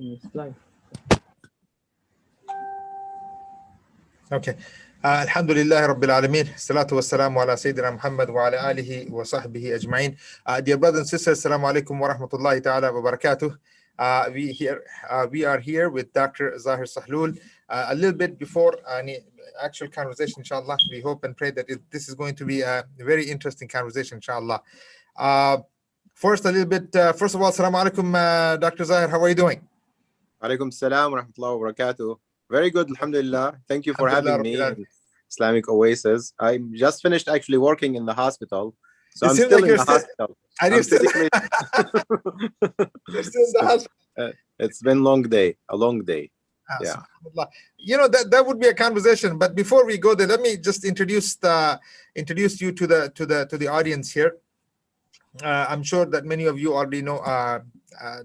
It's live. Okay. Alhamdulillah Rabbil Alameen. Salatu wassalamu ala Sayyidina Muhammad wa ala alihi wa sahbihi ajma'in. Dear brothers and sisters, assalamu alaikum wa rahmatullahi ta'ala wa barakatuh. We are here with Dr. Zahir Sahloul. A little bit before any actual conversation, inshallah, we hope and pray that this is going to be a very interesting conversation, inshallah. First, a little bit, first of all, assalamu alaikum, Dr. Zahir, how are you doing? Alaikum salam wa rahmatullahi wa barakatuh. Very good, alhamdulillah. Thank you for having me in Islamic Oasis. I just finished actually working in the hospital. So I'm still in the hospital. You're still in the hospital. It's been a long day. Yeah. You know, that would be a conversation. But before we go there, let me just introduce you to the audience here. I'm sure that many of you already know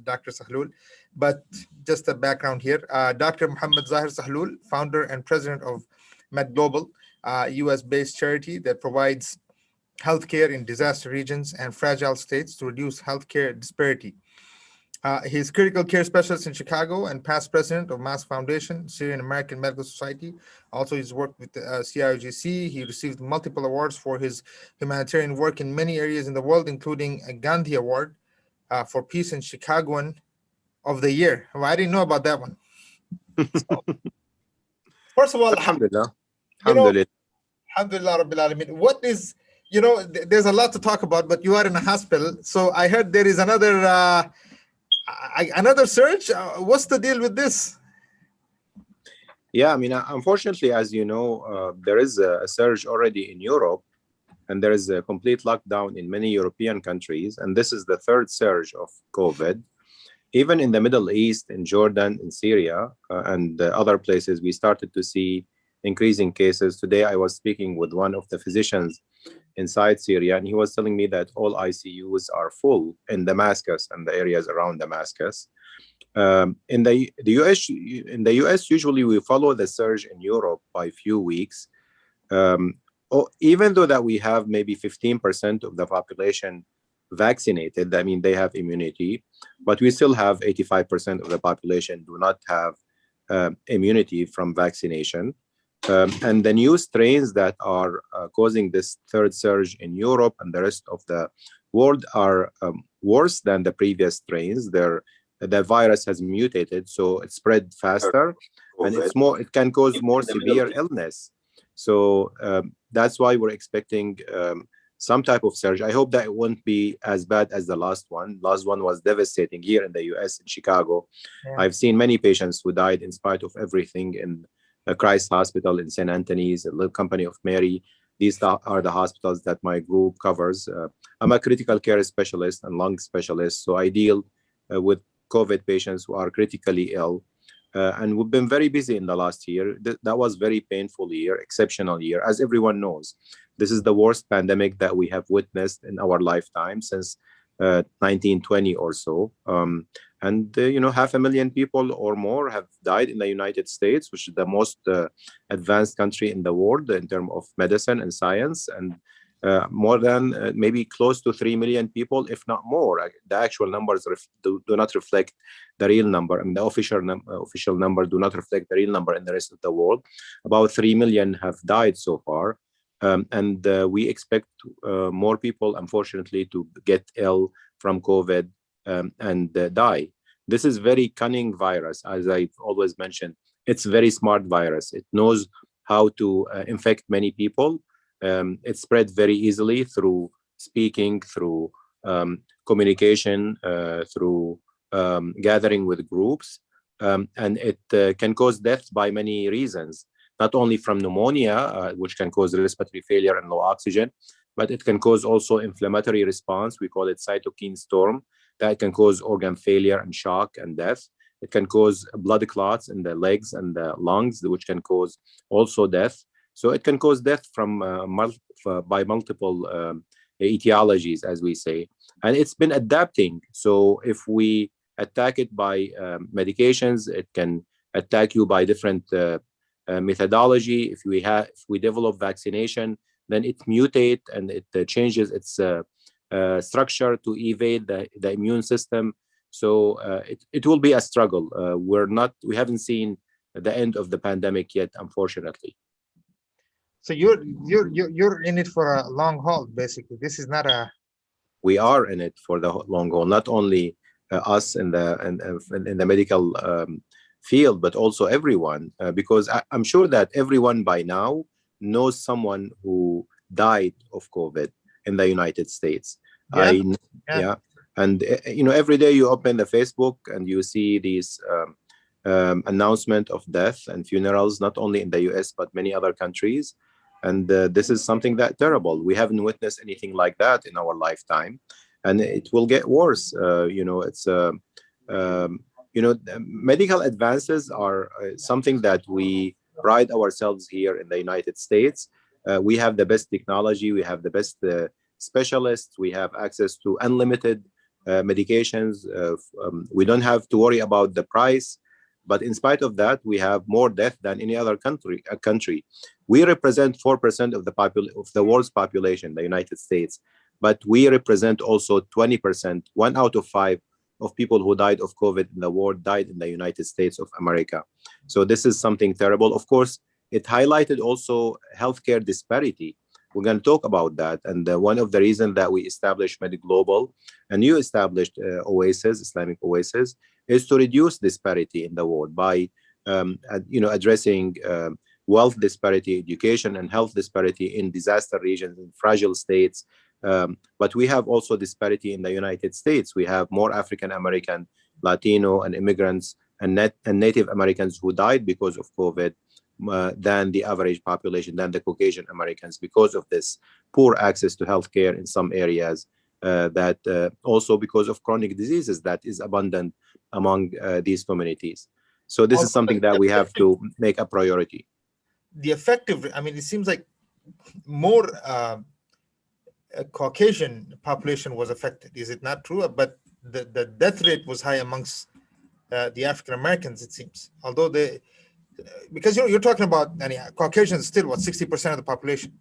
Dr. Sahloul, but just a background here. Dr. Muhammad Zahir Sahloul, founder and president of Med Global, US-based charity that provides healthcare in disaster regions and fragile states to reduce healthcare disparity. He's critical care specialist in Chicago and past president of Mass Foundation, Syrian American Medical Society. Also, he's worked with the CIOGC. He received multiple awards for his humanitarian work in many areas in the world, including a Gandhi Award for Peace in Chicagoan of the Year. Well, I didn't know about that one. So, first of all, alhamdulillah. Alhamdulillah Rabbil Alameen. What is, there's a lot to talk about, but you are in a hospital. So I heard there is another surge. What's the deal with this? Yeah, I mean, unfortunately, as you know, there is a surge already in Europe, and there is a complete lockdown in many European countries. And this is the third surge of COVID. Even in the Middle East, in Jordan, in Syria, and other places, we started to see increasing cases. Today, I was speaking with one of the physicians inside Syria, and he was telling me that all ICUs are full in Damascus and the areas around Damascus. In the US, usually we follow the surge in Europe by a few weeks. Even though that we have maybe 15% of the population vaccinated, I mean, they have immunity, but we still have 85% of the population do not have immunity from vaccination. And the new strains that are causing this third surge in Europe and the rest of the world are worse than the previous strains. The virus has mutated, so it spread faster, and it can cause more severe illness. So that's why we're expecting some type of surge. I hope that it won't be as bad as the last one. Last one was devastating here in the US, in Chicago. Yeah. I've seen many patients who died in spite of everything in Christ Hospital in St. Anthony's, a little company of Mary. These are the hospitals that my group covers. I'm a critical care specialist and lung specialist, so I deal with COVID patients who are critically ill. And we've been very busy in the last year. That was very painful year, exceptional year. As everyone knows, this is the worst pandemic that we have witnessed in our lifetime since 1920 or so. And 500,000 people or more have died in the United States, which is the most advanced country in the world in terms of medicine and science, and more than maybe close to 3 million people, if not more. The actual numbers do not reflect the real number. I mean, the official number do not reflect the real number in the rest of the world. About 3 million have died so far. And we expect more people, unfortunately, to get ill from COVID and die. This is very cunning virus, as I've always mentioned. It's very smart virus. It knows how to infect many people. It spread very easily through speaking, through communication, through gathering with groups. And it can cause death by many reasons. Not only from pneumonia, which can cause respiratory failure and low oxygen, but it can cause also inflammatory response. We call it cytokine storm. That can cause organ failure and shock and death. It can cause blood clots in the legs and the lungs, which can cause also death. So it can cause death from by multiple etiologies, as we say. And it's been adapting. So if we attack it by medications, it can attack you by different methodology. If we develop vaccination, then it mutates and it changes its structure to evade the immune system. So it will be a struggle. We haven't seen the end of the pandemic yet, unfortunately. So you're in it for a long haul, basically. This is not a. We are in it for the long haul, not only us in the medical field, but also everyone, because I'm sure that everyone by now knows someone who died of COVID in the United States. Yeah, Yeah, and every day you open the Facebook and you see these announcement of death and funerals, not only in the US but many other countries. And this is something that terrible. We haven't witnessed anything like that in our lifetime, and it will get worse. Medical advances are something that we pride ourselves here in the United States. We have the best technology, we have the best specialists, we have access to unlimited medications. We don't have to worry about the price. But in spite of that, we have more death than any other country. We represent 4% of the world's population, the United States, but we represent also 20%. 1 out of 5 of people who died of COVID in the world died in the United States of America. So this is something terrible. Of course, it highlighted also healthcare disparity. We're going to talk about that. And one of the reasons that we established MediGlobal and you established Oasis, Islamic Oasis, is to reduce disparity in the world by addressing wealth disparity, education and health disparity in disaster regions, in fragile states. But we have also disparity in the United States. We have more African American, Latino and immigrants and Native Americans who died because of COVID than the average population, than the Caucasian Americans, because of this poor access to healthcare in some areas, that also because of chronic diseases that is abundant among these communities. So this is something that we have to make a priority. The effective, I mean, it seems like more Caucasian population was affected. Is it not true? But the death rate was high amongst the African Americans, it seems. Although because you're talking about Caucasians still 60% of the population.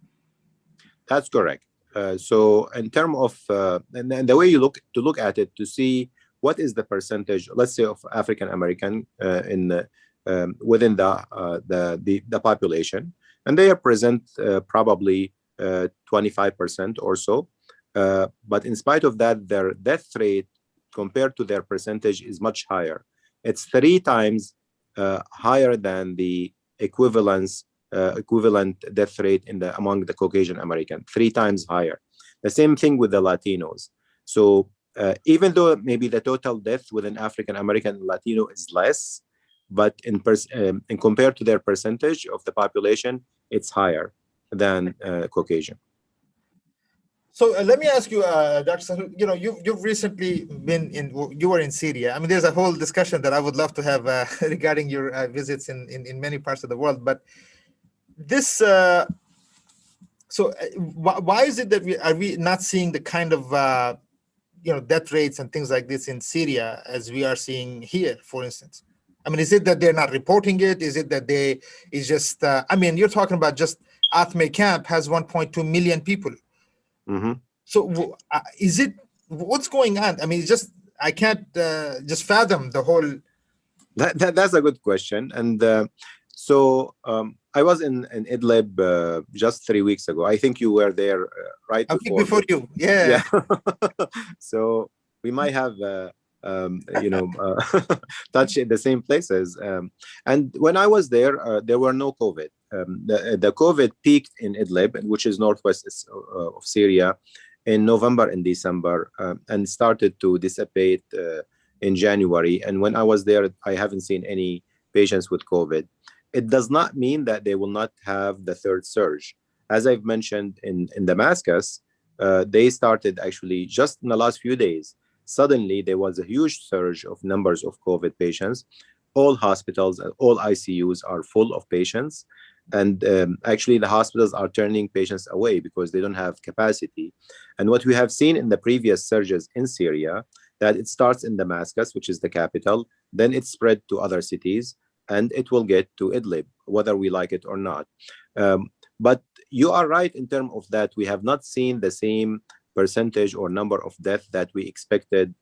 That's correct. So in terms of and the way you look at it to see what is the percentage, let's say, of African American within the population, and they represent probably 25% or so. But in spite of that, their death rate compared to their percentage is much higher. It's 3 times higher than the equivalent death rate among the Caucasian American, 3 times higher. The same thing with the Latinos. So even though maybe the total death within African American and Latino is less, but in compared to their percentage of the population, it's higher than Caucasian. So let me ask you, Dr. Sahloul, you've recently you were in Syria. I mean, there's a whole discussion that I would love to have regarding your visits in many parts of the world. But this, why is it that we not seeing the kind of death rates and things like this in Syria as we are seeing here, for instance? I mean, is it that they're not reporting it? Is it that you're talking about just Athme camp has 1.2 million people. Mm-hmm. So what's going on? I mean, I can't just fathom the whole. That's a good question. And I was in Idlib just 3 weeks ago. I think you were there right before you. Yeah. So we might have touch in the same places. And when I was there, there were no COVID. The COVID peaked in Idlib, which is northwest of Syria, in November and December, and started to dissipate in January. And when I was there, I haven't seen any patients with COVID. It does not mean that they will not have the third surge. As I've mentioned in Damascus, they started actually just in the last few days. Suddenly, there was a huge surge of numbers of COVID patients. All hospitals, all ICUs are full of patients. And actually, the hospitals are turning patients away because they don't have capacity. And what we have seen in the previous surges in Syria, that it starts in Damascus, which is the capital, then it spread to other cities, and it will get to Idlib, whether we like it or not. But you are right in terms of that we have not seen the same percentage or number of deaths that we expected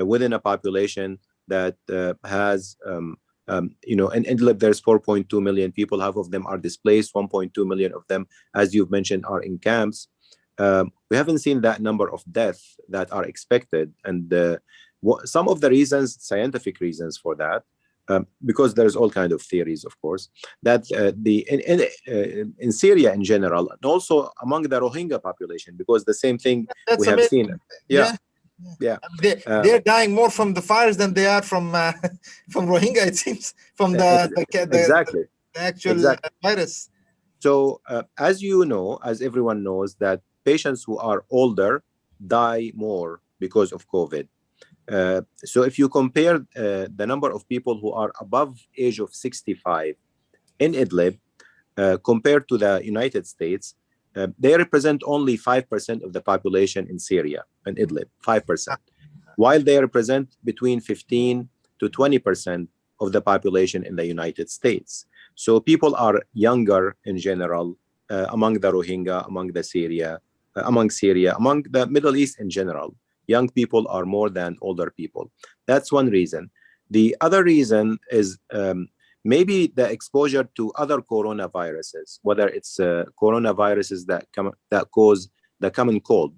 within a population that has, in Idlib, there's 4.2 million people. Half of them are displaced. 1.2 million of them, as you've mentioned, are in camps. We haven't seen that number of deaths that are expected. And some of the reasons, scientific reasons for that, because there's all kind of theories, of course, that in Syria in general, and also among the Rohingya population, because the same thing That's we have amazing. seen. Yeah. They're dying more from the fires than they are from Rohingya, it seems, from Exactly. the actual virus. So as you know, as everyone knows, that patients who are older die more because of COVID. So if you compare the number of people who are above age of 65 in Idlib compared to the United States, they represent only 5% of the population in Syria and Idlib, 5%, while they represent between 15 to 20% of the population in the United States. So people are younger in general among the Rohingya, among Syria, among the Middle East in general. Young people are more than older people. That's one reason. The other reason is maybe the exposure to other coronaviruses, whether it's coronaviruses that cause the common cold.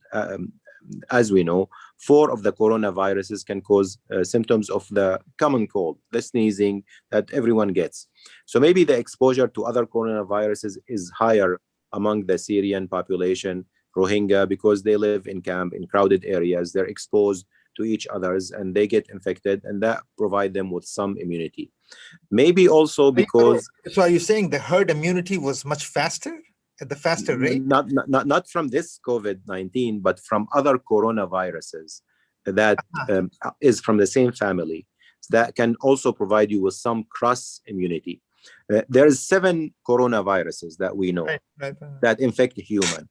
As we know, 4 of the coronaviruses can cause symptoms of the common cold, the sneezing that everyone gets. So maybe the exposure to other coronaviruses is higher among the Syrian population, Rohingya, because they live in camp, in crowded areas. They're exposed to each others and they get infected, and that provide them with some immunity. Maybe also because... So are you saying the herd immunity was much faster, at the faster rate? Not from this COVID-19, but from other coronaviruses that is from the same family, that can also provide you with some cross immunity. There's 7 coronaviruses that we know that infect human.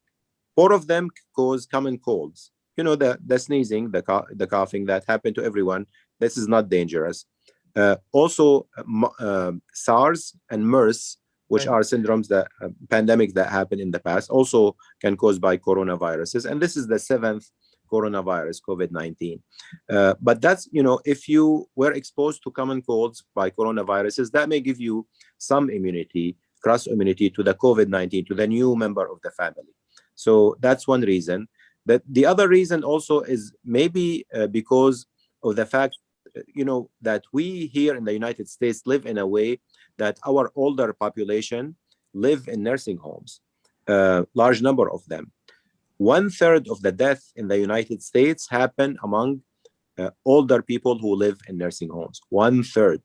4 of them cause common colds. You know, the sneezing, the coughing that happen to everyone. This is not dangerous. Also, SARS and MERS, which are syndromes that pandemics that happened in the past, also can cause by coronaviruses. And this is the 7th coronavirus, COVID-19. But that's, if you were exposed to common colds by coronaviruses, that may give you some immunity, cross immunity to the COVID-19, to the new member of the family. So that's one reason. The other reason also is maybe because of the fact, that we here in the United States live in a way that our older population live in nursing homes, large number of them. 1/3 of the deaths in the United States happen among older people who live in nursing homes. 1/3.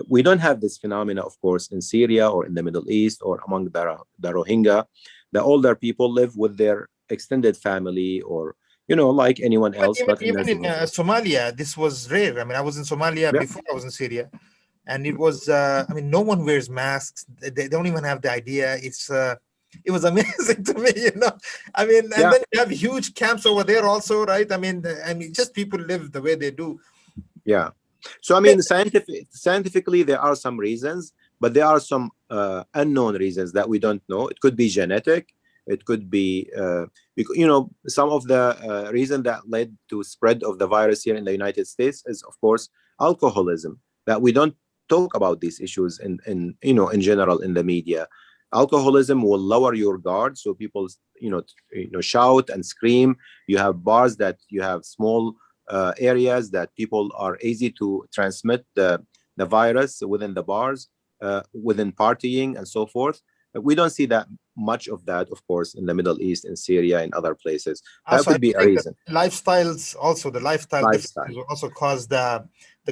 We don't have this phenomena, of course, in Syria or in the Middle East or among the Rohingya. The older people live with their extended family or, like anyone else. But even in Somalia, this was rare. I mean, I was in Somalia before I was in Syria. And it was, no one wears masks. They don't even have the idea. It was amazing to me, and then you have huge camps over there also, right? I mean, just people live the way they do. Yeah. So, scientifically, there are some reasons, but there are some unknown reasons that we don't know. It could be genetic. It could be, some of the reason that led to spread of the virus here in the United States is, of course, alcoholism, that we don't talk about these issues in general in the media. Alcoholism will lower your guard, so people shout and scream. You have bars that you have small areas that people are easy to transmit the virus within the bars, within partying and so forth. We don't see that much of that, of course, in the Middle East, in Syria, and other places. That could be a reason. Lifestyles also, the lifestyle differences also cause the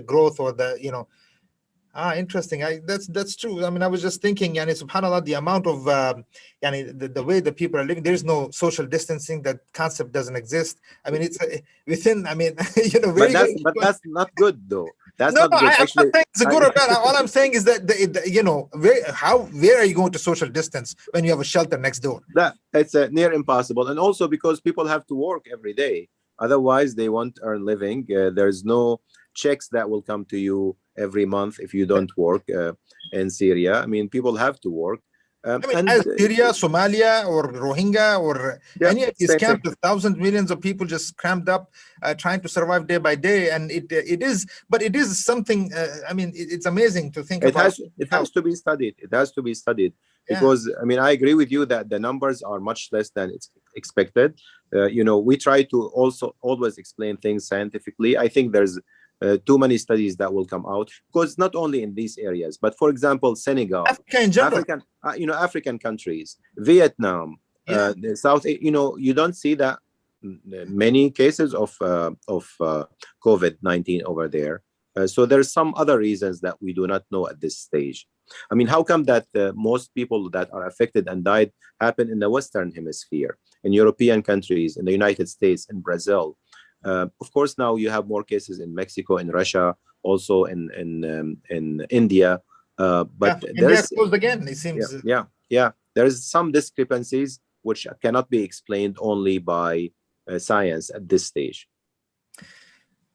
growth or the interesting. That's true. I mean, I was just thinking, subhanAllah, the amount of, the way the people are living, there's no social distancing. That concept doesn't exist. I mean, it's within, but that's not good, though. That's not good. Actually, I'm not saying it's a good or bad. All I'm saying is that, where are you going to social distance when you have a shelter next door? It's near impossible. And also because people have to work every day. Otherwise, they won't earn living. There's no checks that will come to you every month if you don't work in Syria. I mean, people have to work. I mean, And as Syria, Somalia, or Rohingya, or yeah, any of these same thing. camps with thousands, millions of people just crammed up, trying to survive day by day, and it is, but it is something. I mean, it's amazing to think about. It has to be studied. It has to be studied Yeah, because I mean I agree with you that the numbers are much less than it's expected. We try to also always explain things scientifically. I think there's too many studies that will come out because not only in these areas, but for example, Senegal, Africa in general. African countries, Vietnam, Yeah, the South. You don't see that many cases of COVID-19 over there. So there's some other reasons that we do not know at this stage. I mean, how come that most people that are affected and died happen in the Western Hemisphere, in European countries, in the United States, in Brazil? Of course, now you have more cases in Mexico, in Russia, also in India. But India there's closed again. It yeah, seems. yeah. There's some discrepancies which cannot be explained only by science at this stage.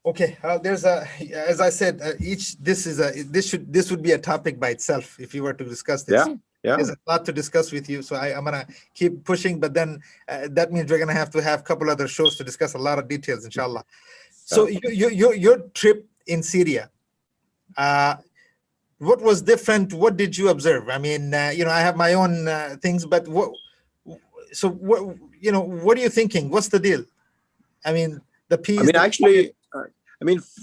Okay, there's as I said, this would be a topic by itself if you were to discuss this. Yeah. There's a lot to discuss with you, so I'm gonna keep pushing, but then that means we're gonna have to have a couple other shows to discuss a lot of details, inshallah. So your trip in Syria, what was different? What did you observe? I mean, I have my own things, but what are you thinking? What's the deal? I mean, the peace. I mean, actually,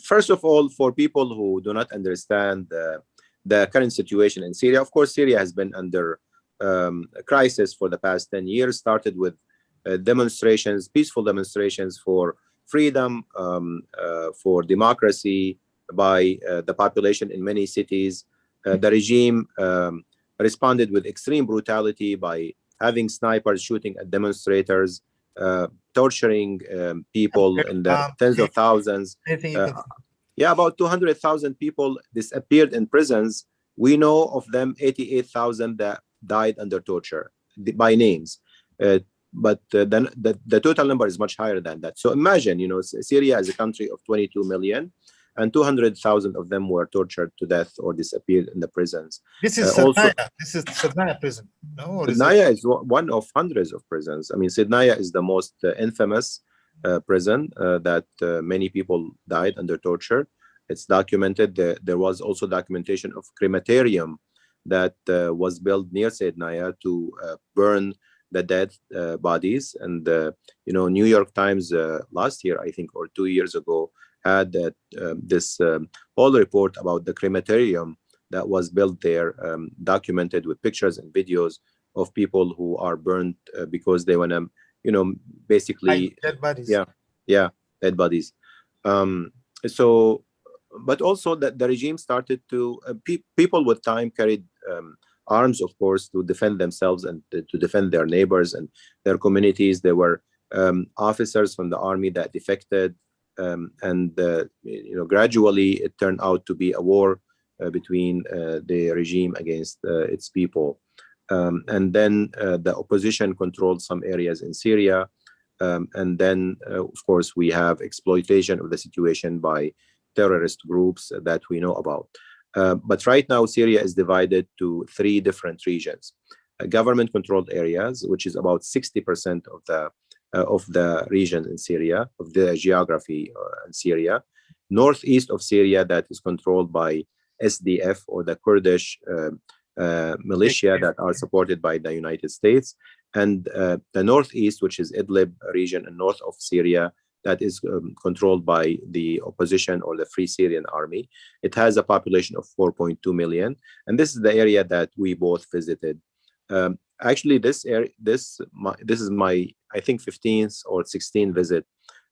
first of all, for people who do not understand the current situation in Syria, of course, Syria has been under a crisis for the past 10 years, started with demonstrations, peaceful demonstrations for freedom, for democracy by the population in many cities. The regime responded with extreme brutality by having snipers shooting at demonstrators, torturing people in the tens of thousands. About 200,000 people disappeared in prisons. We know of them 88,000 that died under torture by names. But then the total number is much higher than that. So imagine, Syria is a country of 22 million, and 200,000 of them were tortured to death or disappeared in the prisons. This is Sidnaya. This is Sidnaya prison. No, Sidnaya is one of hundreds of prisons. I mean, Sidnaya is the most infamous prison that many people died under torture. It's documented. There was also documentation of crematorium that was built near Sidnaya to burn the dead bodies. And New York Times last year, I think, or 2 years ago, had this whole report about the crematorium that was built there, documented with pictures and videos of people who are burned because they want to, basically dead bodies. Yeah, dead bodies. But also that the regime started to people with time carried arms, of course, to defend themselves and to defend their neighbors and their communities. There were officers from the army that defected, and gradually it turned out to be a war between the regime against its people. And then the opposition controlled some areas in Syria. And then, of course, we have exploitation of the situation by terrorist groups that we know about. But right now, Syria is divided to 3 different regions. Government-controlled areas, which is about 60% of the region in Syria, of the geography in Syria. Northeast of Syria, that is controlled by SDF, or the Kurdish militia that are supported by the United States. And the northeast, which is Idlib region and north of Syria, that is controlled by the opposition or the Free Syrian Army. It has a population of 4.2 million. And this is the area that we both visited. Actually, this is my, I think, 15th or 16th visit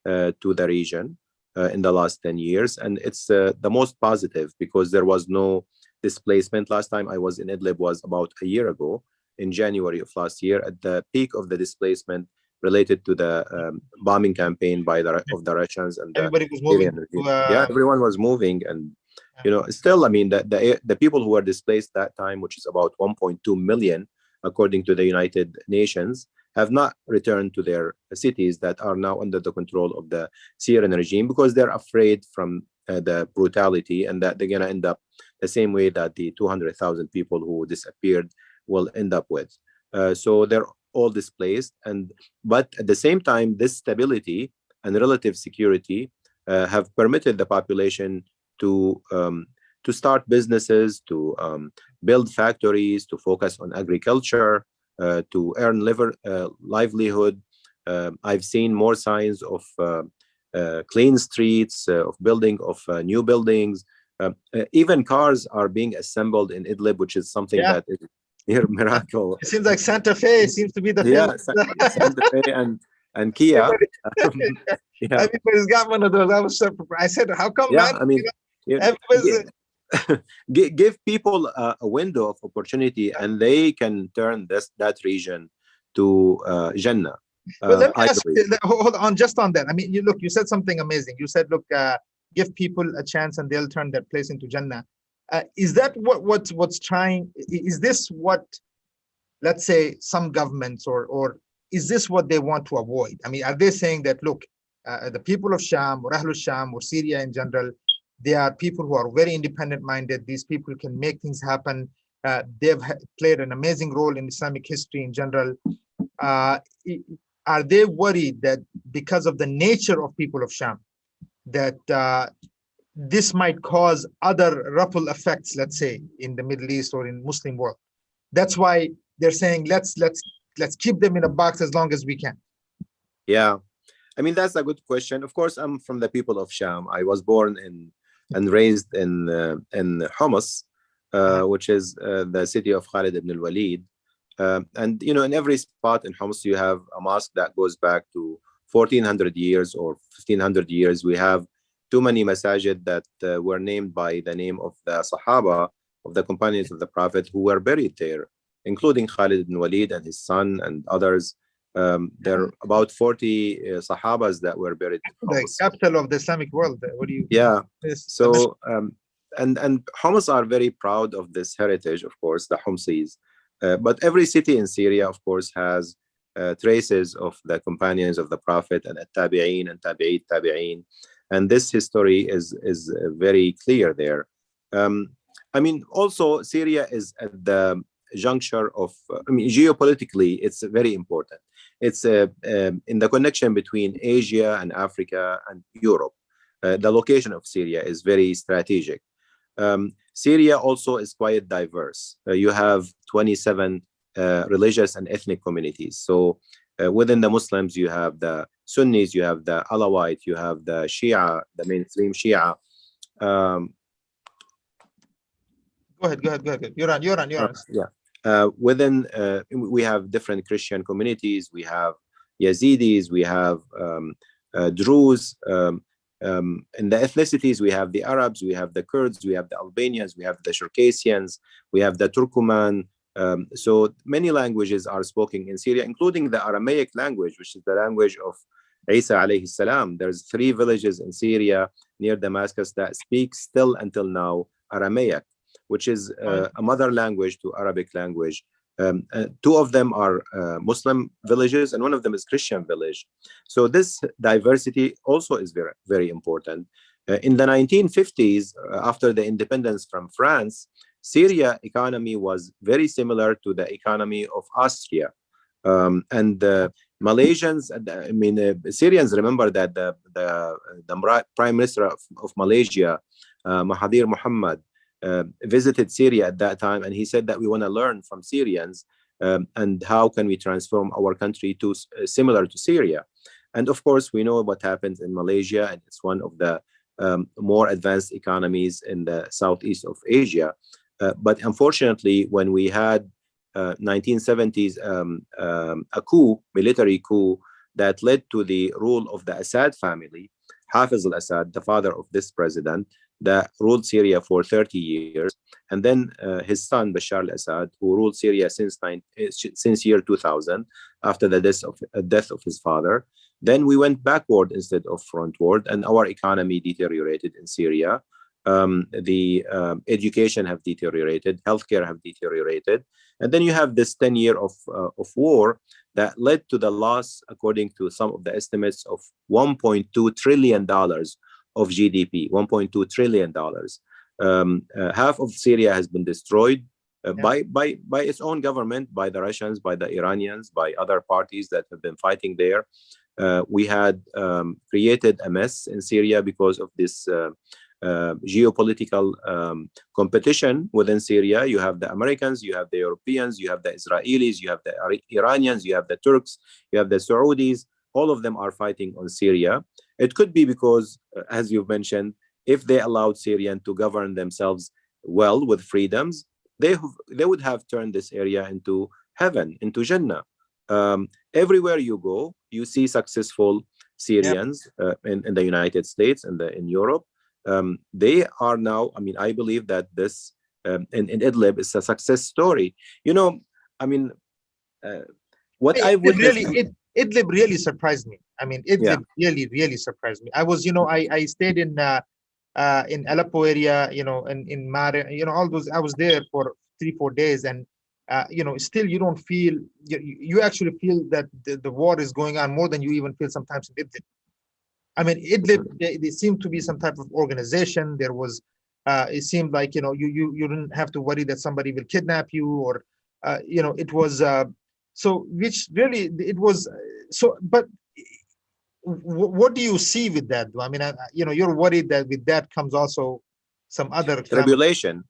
to the region in the last 10 years. And it's the most positive because there was no displacement. Last time I was in Idlib was about a year ago, in January of last year, at the peak of the displacement related to the bombing campaign of the Russians and everybody was moving. Everyone was moving, and still, I mean, the people who were displaced that time, which is about 1.2 million, according to the United Nations, have not returned to their cities that are now under the control of the Syrian regime because they're afraid from the brutality and that they're going to end up the same way that the 200,000 people who disappeared will end up with. So they're all displaced, but at the same time, this stability and relative security have permitted the population to start businesses, to build factories, to focus on agriculture, to earn livelihood. I've seen more signs of clean streets, of building of new buildings. Even cars are being assembled in Idlib, which is something that is near miracle. It seems like Santa Fe seems to be the famous. Santa Fe and Kia. Everybody's got one of those. I was surprised. I said, "How come, man?" I mean, give people a window of opportunity, and they can turn that region to Jannah. Well, let me ask you, hold on, just on that. I mean, you said something amazing. You said, look, give people a chance and they'll turn that place into Jannah. Is that what's trying? Is this what, let's say, some governments or is this what they want to avoid? I mean, are they saying that, look, the people of Sham or Ahlul Sham or Syria in general, they are people who are very independent-minded. These people can make things happen. They've played an amazing role in Islamic history in general. Are they worried that because of the nature of people of Sham, that this might cause other ripple effects, let's say, in the Middle East or in Muslim world? That's why they're saying let's keep them in a box as long as we can. Yeah, I mean, that's a good question. Of course, I'm from the people of Sham. I was born and raised in Homs, which is the city of Khalid ibn al-Walid. And in every spot in Homs, you have a mosque that goes back to 1400 years or 1500 years. We have too many masajid that were named by the name of the Sahaba, of the companions of the Prophet who were buried there, including Khalid ibn Walid and his son and others. There are about 40 Sahabas that were buried in Homs. The capital of the Islamic world. What do you? Yeah. So and Homs are very proud of this heritage, of course, the Homsis. But every city in Syria, of course, has traces of the companions of the Prophet and Tabi'een and Tabi'een. And this history is very clear there. I mean, also, Syria is at the juncture of, geopolitically, it's very important. It's in the connection between Asia and Africa and Europe. The location of Syria is very strategic. Syria also is quite diverse. You have 27 religious and ethnic communities. So within the Muslims, you have the Sunnis, you have the Alawite, you have the Shia, the mainstream Shia. Go ahead. You're on. Yeah. Within, we have different Christian communities. We have Yazidis, we have Druze. In the ethnicities, we have the Arabs, we have the Kurds, we have the Albanians, we have the Circassians, we have the Turkoman. So many languages are spoken in Syria, including the Aramaic language, which is the language of Isa alayhi salam. There's 3 villages in Syria near Damascus that speak still until now Aramaic, which is a mother language to Arabic language. 2 of them are Muslim villages and 1 of them is Christian village. So this diversity also is very, very important. In the 1950s, after the independence from France, Syria economy was very similar to the economy of Austria. And Malaysians, Syrians remember that the Prime Minister of Malaysia, Mahathir Mohamad, visited Syria at that time, and he said that we want to learn from Syrians and how can we transform our country to similar to Syria. And of course, we know what happens in Malaysia, and it's one of the more advanced economies in the southeast of Asia. But unfortunately, when we had 1970s a military coup that led to the rule of the Assad family, Hafiz al-Assad, the father of this president, that ruled Syria for 30 years, and then his son Bashar al-Assad, who ruled Syria since year 2000, after the death of his father. Then we went backward instead of frontward, and our economy deteriorated in Syria. The education have deteriorated, healthcare have deteriorated, and then you have this 10-year of war that led to the loss, according to some of the estimates, of $1.2 trillion of GDP, $1.2 trillion. Half of Syria has been destroyed. by its own government, by the Russians, by the Iranians, by other parties that have been fighting there. We had created a mess in Syria because of this geopolitical competition within Syria. You have the Americans, you have the Europeans, you have the Israelis, you have the Iranians, you have the Turks, you have the Saudis. All of them are fighting on Syria. It could be because, as you've mentioned, if they allowed Syrians to govern themselves well with freedoms, they would have turned this area into heaven, into Jannah. Everywhere you go, you see successful Syrians in the United States and in Europe. They are now, I mean, I believe that this in Idlib is a success story. You know, I mean, what I witnessed. Idlib really surprised me. I mean, Idlib really surprised me. I was, I stayed in Aleppo area, in Mare, all those. I was there for 3-4 days, and still you don't feel. You actually feel that the war is going on more than you even feel sometimes in Idlib. I mean, Idlib, they seemed to be some type of organization. There was, it seemed like, you didn't have to worry that somebody will kidnap you, or, it was, so which really, it was, so, but what do you see with that? I mean, you're worried that with that comes also some other tribulation,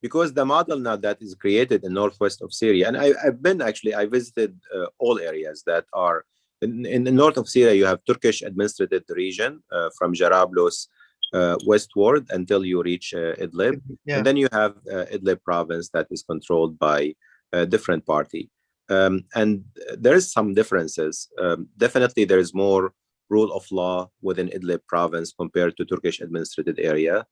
because the model now that is created in northwest of Syria, and I visited all areas that are, in the north of Syria, you have Turkish administrated region from Jarablus westward until you reach Idlib. And then you have Idlib province that is controlled by a different party. And there is some differences. Definitely there is more rule of law within Idlib province compared to Turkish administrated area.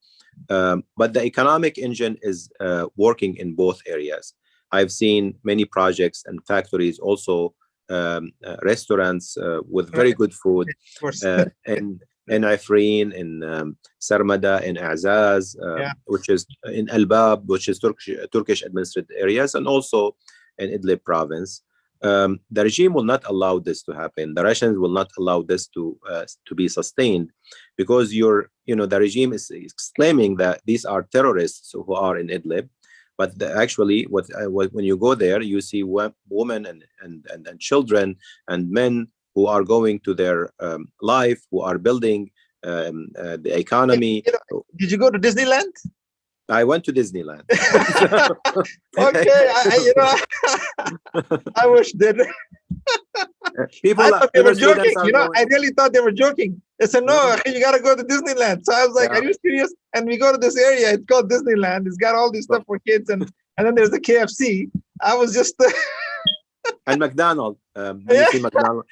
But the economic engine is working in both areas. I've seen many projects and factories, also restaurants with very good food in Ifrin, in Sarmada, in Azaz, which is in Al-Bab, which is Turkish administrated areas, and also in Idlib province. The regime will not allow this to happen. The Russians will not allow this to be sustained, because the regime is claiming that these are terrorists who are in Idlib. But actually, when you go there, you see women and children and men who are going to their life, who are building the economy. Did you go to Disneyland? I went to Disneyland. Okay, I wish that. People, I thought they were joking. I really thought they were joking. They said, no, you got to go to Disneyland. So I was like, are you serious? And we go to this area. It's called Disneyland. It's got all this stuff for kids. And then there's the KFC. I was just... and McDonald's. You see McDonald's.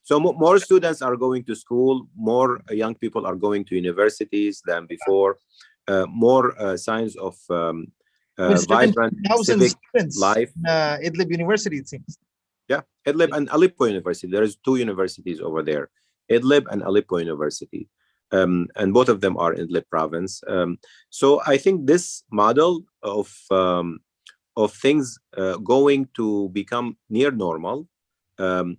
So more students are going to school. More young people are going to universities than before. More signs of vibrant civic life. Idlib University, it seems. Yeah, Idlib and Aleppo University. There is 2 universities over there, Idlib and Aleppo University, and both of them are in Idlib province. So I think this model of things going to become near normal. I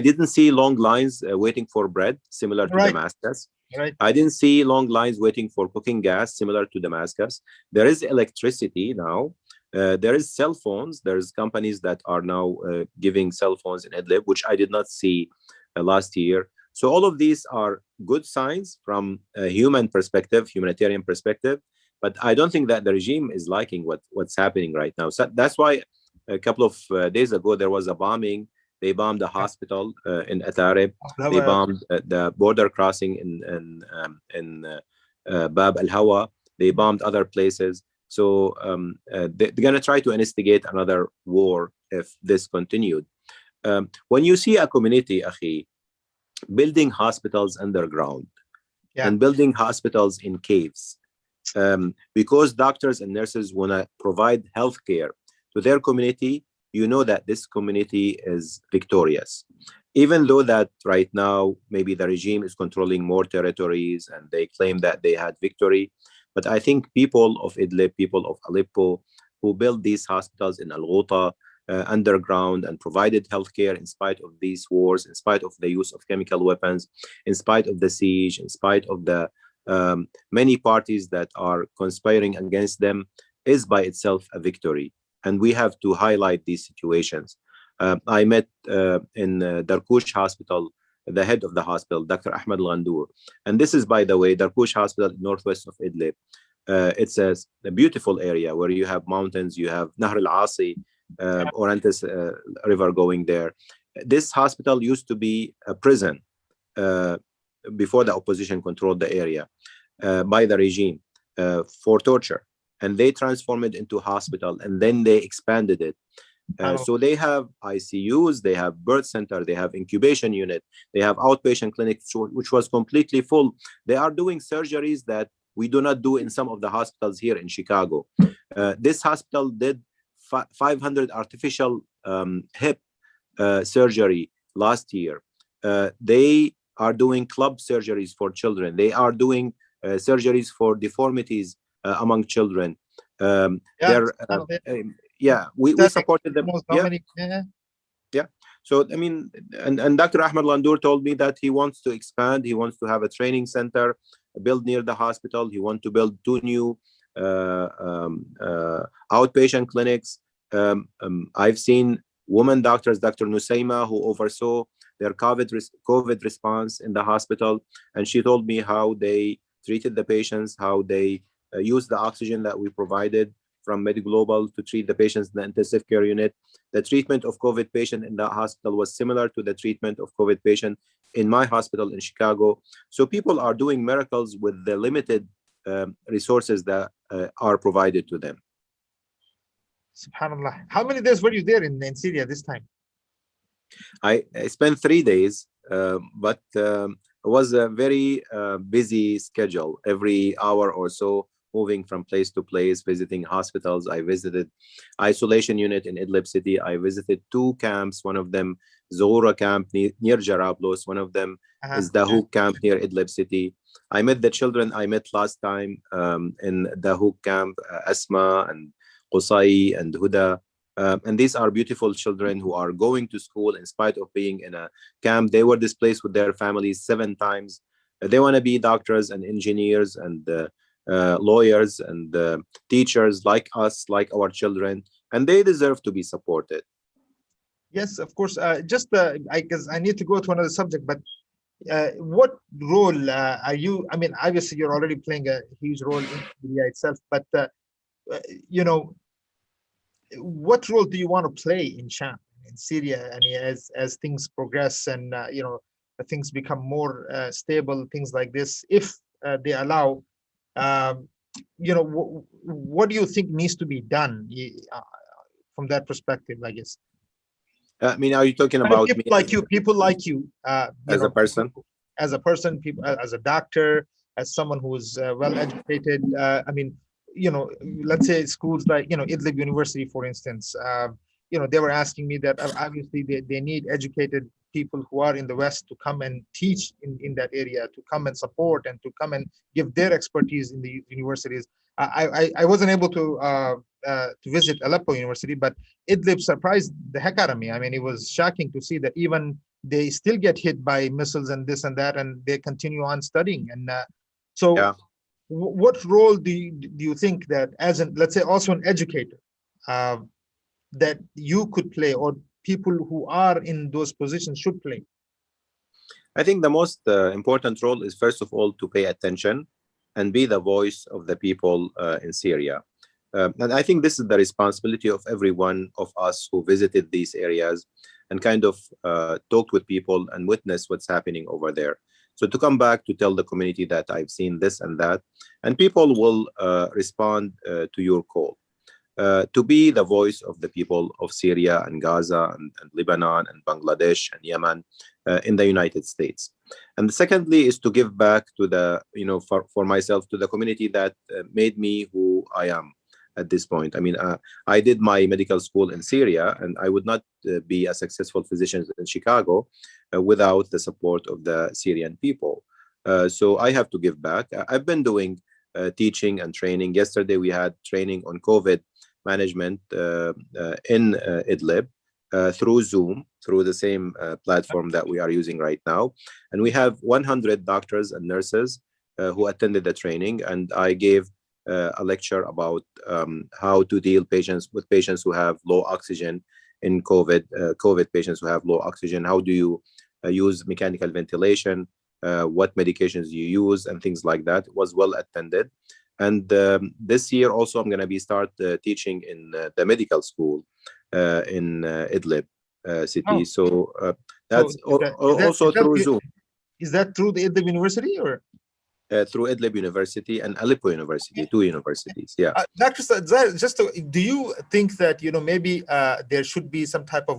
didn't see long lines waiting for bread, similar to Damascus. Right. I didn't see long lines waiting for cooking gas, similar to Damascus. There is electricity now. There is cell phones. There's companies that are now giving cell phones in Idlib, which I did not see last year. So all of these are good signs from a humanitarian perspective. But I don't think that the regime is liking what's happening right now. So that's why a couple of days ago, there was a bombing. They bombed the hospital in Atarib. They bombed the border crossing in Bab al-Hawa. They bombed other places. So they're going to try to instigate another war if this continued. When you see a community, Akhi, building hospitals underground and building hospitals in caves, because doctors and nurses want to provide healthcare to their community, you know that this community is victorious. Even though that right now, maybe the regime is controlling more territories and they claim that they had victory. But I think people of Idlib, people of Aleppo, who built these hospitals in Al-Ghouta underground and provided healthcare in spite of these wars, in spite of the use of chemical weapons, in spite of the siege, in spite of the many parties that are conspiring against them is by itself a victory. And we have to highlight these situations. I met in Darkush Hospital, the head of the hospital, Dr. Ahmed Ghandour. And this is, by the way, Darkush Hospital, northwest of Idlib. It's a beautiful area where you have mountains, you have Nahr al-Asi, Orontes River going there. This hospital used to be a prison before the opposition controlled the area by the regime for torture. And they transformed it into a hospital, and then they expanded it. So they have ICUs, they have birth center, they have incubation unit, they have outpatient clinic, which was completely full. They are doing surgeries that we do not do in some of the hospitals here in Chicago. This hospital did 500 artificial hip surgery last year. They are doing club surgeries for children. They are doing surgeries for deformities among children. We supported them. Yeah. So, I mean, and Dr. Ahmed Ghandour told me that he wants to expand. He wants to have a training center built near the hospital. He wants to build 2 new outpatient clinics. I've seen women doctors, Dr. Nusaima, who oversaw their COVID response in the hospital. And she told me how they treated the patients, how they used the oxygen that we provided from MedGlobal to treat the patients in the intensive care unit. The treatment of COVID patient in the hospital was similar to the treatment of COVID patient in my hospital in Chicago. So people are doing miracles with the limited resources that are provided to them. SubhanAllah. How many days were you there in Syria this time? I spent 3 days, but it was a very busy schedule. Every hour or so, moving from place to place, visiting hospitals. I visited isolation unit in Idlib city. I visited 2 camps. One of them, Zohra camp near Jarablos. One of them is Dahouk camp near Idlib city. I met the children I met last time in Dahouk camp, Asma and Qusay and Huda. And these are beautiful children who are going to school in spite of being in a camp. They were displaced with their families 7 times. They want to be doctors and engineers and lawyers and teachers like us, like our children, and they deserve to be supported. Yes, of course. Because I need to go to another subject, but what role are you? I mean, obviously, you're already playing a huge role in Syria itself, but you know, what role do you want to play in Sham, in Syria, and as things progress and you know, things become more stable, things like this, if they allow? You know, what do you think needs to be done from that perspective, I guess? I mean, are you talking about people like you, as a person? As a person, people, as a doctor, as someone who's well educated. I mean, you know, let's say schools like, you know, Idlib University, for instance. You know, they were asking me that obviously they need educated people who are in the West to come and teach in that area, to come and support and to come and give their expertise in the universities. I wasn't able to visit Aleppo University, but Idlib surprised the heck out of me. I mean, it was shocking to see that even they still get hit by missiles and this and that, and they continue on studying. And what role do you think that, as an, let's say, also an educator, that you could play, or people who are in those positions should play? I think the most important role is, first of all, to pay attention and be the voice of the people in Syria. And I think this is the responsibility of every one of us who visited these areas and kind of talked with people and witnessed what's happening over there. So to come back to tell the community that I've seen this and that, and people will respond to your call. To be the voice of the people of Syria and Gaza and Lebanon and Bangladesh and Yemen in the United States. And secondly is to give back to the, you know, for myself, to the community that made me who I am at this point. I mean, I did my medical school in Syria, and I would not be a successful physician in Chicago without the support of the Syrian people. So I have to give back. I've been doing teaching and training. Yesterday, we had training on COVID management in Idlib through Zoom, through the same platform that we are using right now. And we have 100 doctors and nurses who attended the training, and I gave a lecture about how to deal with patients who have low oxygen in COVID patients who have low oxygen. How do you use mechanical ventilation? What medications you use and things like that. It was well attended. And this year also I'm going to be start teaching in the medical school in Idlib city. Oh, So so that's also through Zoom. Is that through the Idlib University or? Through Idlib University and Aleppo University, two universities. Yeah. Dr. Do you think that, maybe there should be some type of,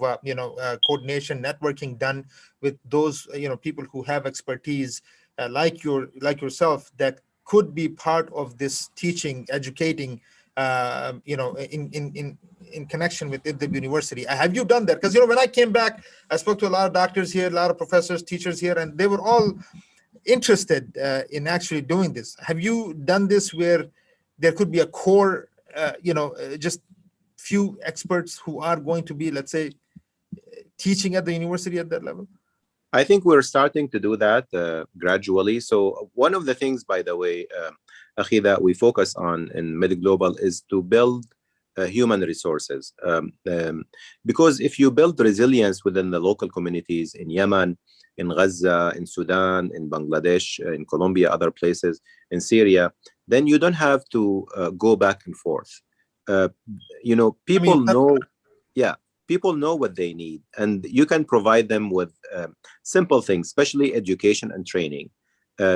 coordination, networking done with those, people who have expertise like yourself that could be part of this teaching, educating, in connection with Idlib University? Have you done that? Because, when I came back, I spoke to a lot of doctors here, a lot of professors, teachers here, and they were all interested in actually doing this. Have you done this where there could be a core, just few experts who are going to be, let's say, teaching at the university at that level? I think we're starting to do that gradually. So one of the things, by the way, Akhi, that we focus on in MedGlobal is to build human resources. Because if you build resilience within the local communities in Yemen, in Gaza, in Sudan, in Bangladesh, in Colombia, other places, in Syria, then you don't have to go back and forth. People know, people know what they need, and you can provide them with simple things, especially education and training,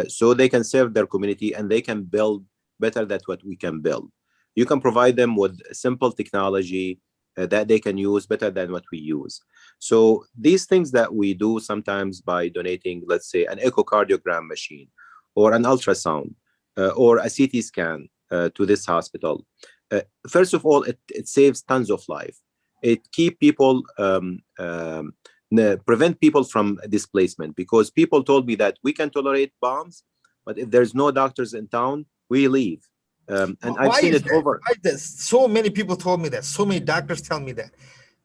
so they can serve their community and they can build better than what we can build. You can provide them with simple technology that they can use better than what we use. So these things that we do sometimes by donating, let's say, an echocardiogram machine or an ultrasound or a CT scan to this hospital. First of all, it saves tons of life. It keep people, prevent people from displacement, because people told me that we can tolerate bombs, but if there's no doctors in town, we leave. And I've seen it over. Why is this? So many people told me that. So many doctors tell me that.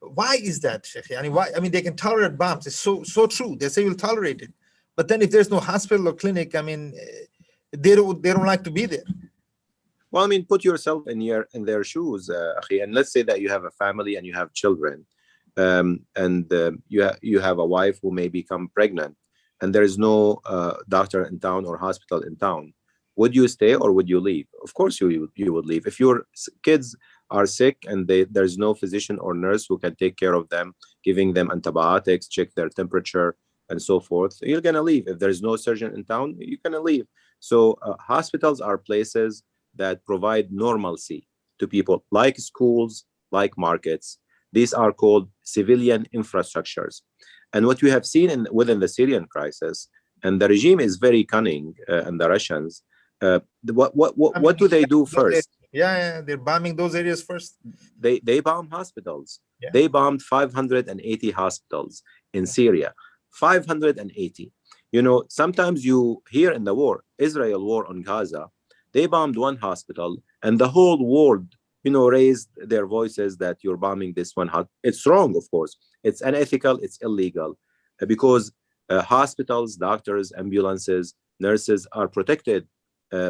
Why is that, Sheikh? Why? I mean, they can tolerate bombs. It's so true. They say you'll tolerate it, but then if there's no hospital or clinic, I mean, they don't like to be there. Well, I mean, put yourself in their shoes, Akhi, and let's say that you have a family and you have children, and you have a wife who may become pregnant, and there is no doctor in town or hospital in town. Would you stay or would you leave? Of course you would leave. If your kids are sick and there's no physician or nurse who can take care of them, giving them antibiotics, check their temperature, and so forth, you're going to leave. If there's no surgeon in town, you're going to leave. So hospitals are places that provide normalcy to people, like schools, like markets. These are called civilian infrastructures. And what we have seen within the Syrian crisis, and the regime is very cunning, and the Russians, what do they do first? Yeah, they're bombing those areas first. They bomb hospitals. Yeah. They bombed 580 hospitals in Syria. 580. Sometimes you hear in the war, Israel war on Gaza, they bombed one hospital and the whole world, raised their voices that you're bombing this one. It's wrong, of course. It's unethical. It's illegal, because hospitals, doctors, ambulances, nurses are protected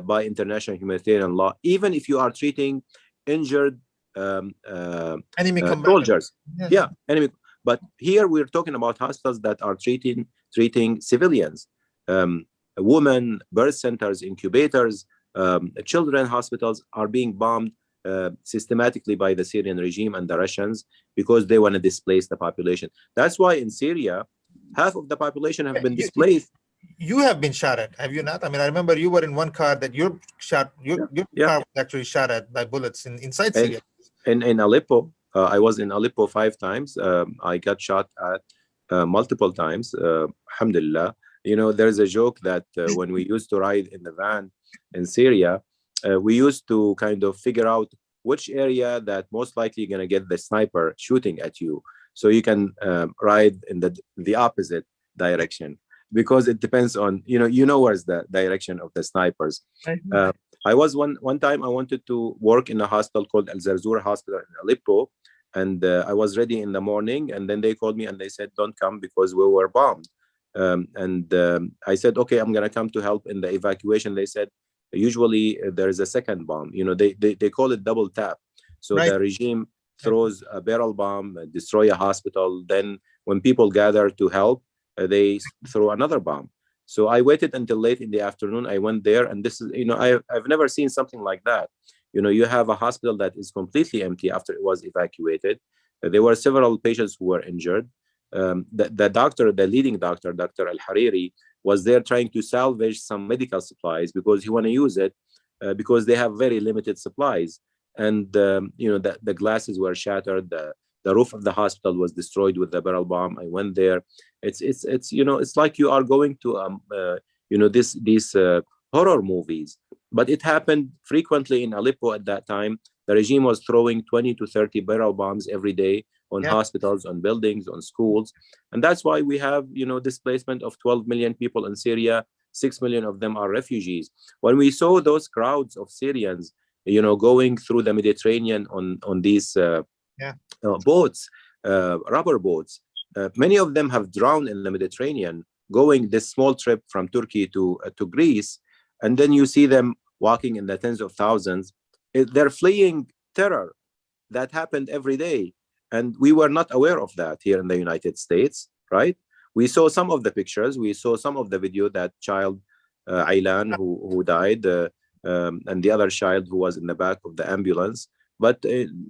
by international humanitarian law, even if you are treating injured enemy soldiers. Yeah, enemy. But here we're talking about hospitals that are treating civilians, women, birth centers, incubators, children hospitals are being bombed systematically by the Syrian regime and the Russians, because they want to displace the population. That's why in Syria, half of the population have been displaced. You have been shot at, have you not? I mean, I remember you were in one car that your car was actually shot at by bullets inside Syria. In Aleppo, I was in Aleppo 5 times. I got shot at multiple times. Alhamdulillah. There's a joke that when we used to ride in the van in Syria, we used to kind of figure out which area that most likely going to get the sniper shooting at you, so you can ride in the opposite direction, because it depends on where's the direction of the snipers. I was one time I wanted to work in a hospital called Al Zarzour Hospital in Aleppo, and I was ready in the morning, and then they called me and they said, don't come because we were bombed. I said, okay, I'm gonna come to help in the evacuation. They said, usually there is a second bomb. They call it double tap. So Right. the regime throws a barrel bomb, destroy a hospital. Then when people gather to help, they throw another bomb. So I waited until late in the afternoon. I went there, and this is, I've never seen something like that. You have a hospital that is completely empty after it was evacuated. There were several patients who were injured. The doctor, the leading doctor, Dr. Al Hariri, was there trying to salvage some medical supplies because he want to use it because they have very limited supplies. And the glasses were shattered. The roof of the hospital was destroyed with the barrel bomb. I went there. It's like you are going to these horror movies. But it happened frequently in Aleppo at that time. The regime was throwing 20 to 30 barrel bombs every day on hospitals, on buildings, on schools. And that's why we have, displacement of 12 million people in Syria. 6 million of them are refugees. When we saw those crowds of Syrians, going through the Mediterranean on these boats, rubber boats, many of them have drowned in the Mediterranean, going this small trip from Turkey to Greece. And then you see them walking in the tens of thousands. They're fleeing terror that happened every day. And we were not aware of that here in the United States, right? We saw some of the pictures. We saw some of the video, that child, Aylan, who died, and the other child who was in the back of the ambulance. But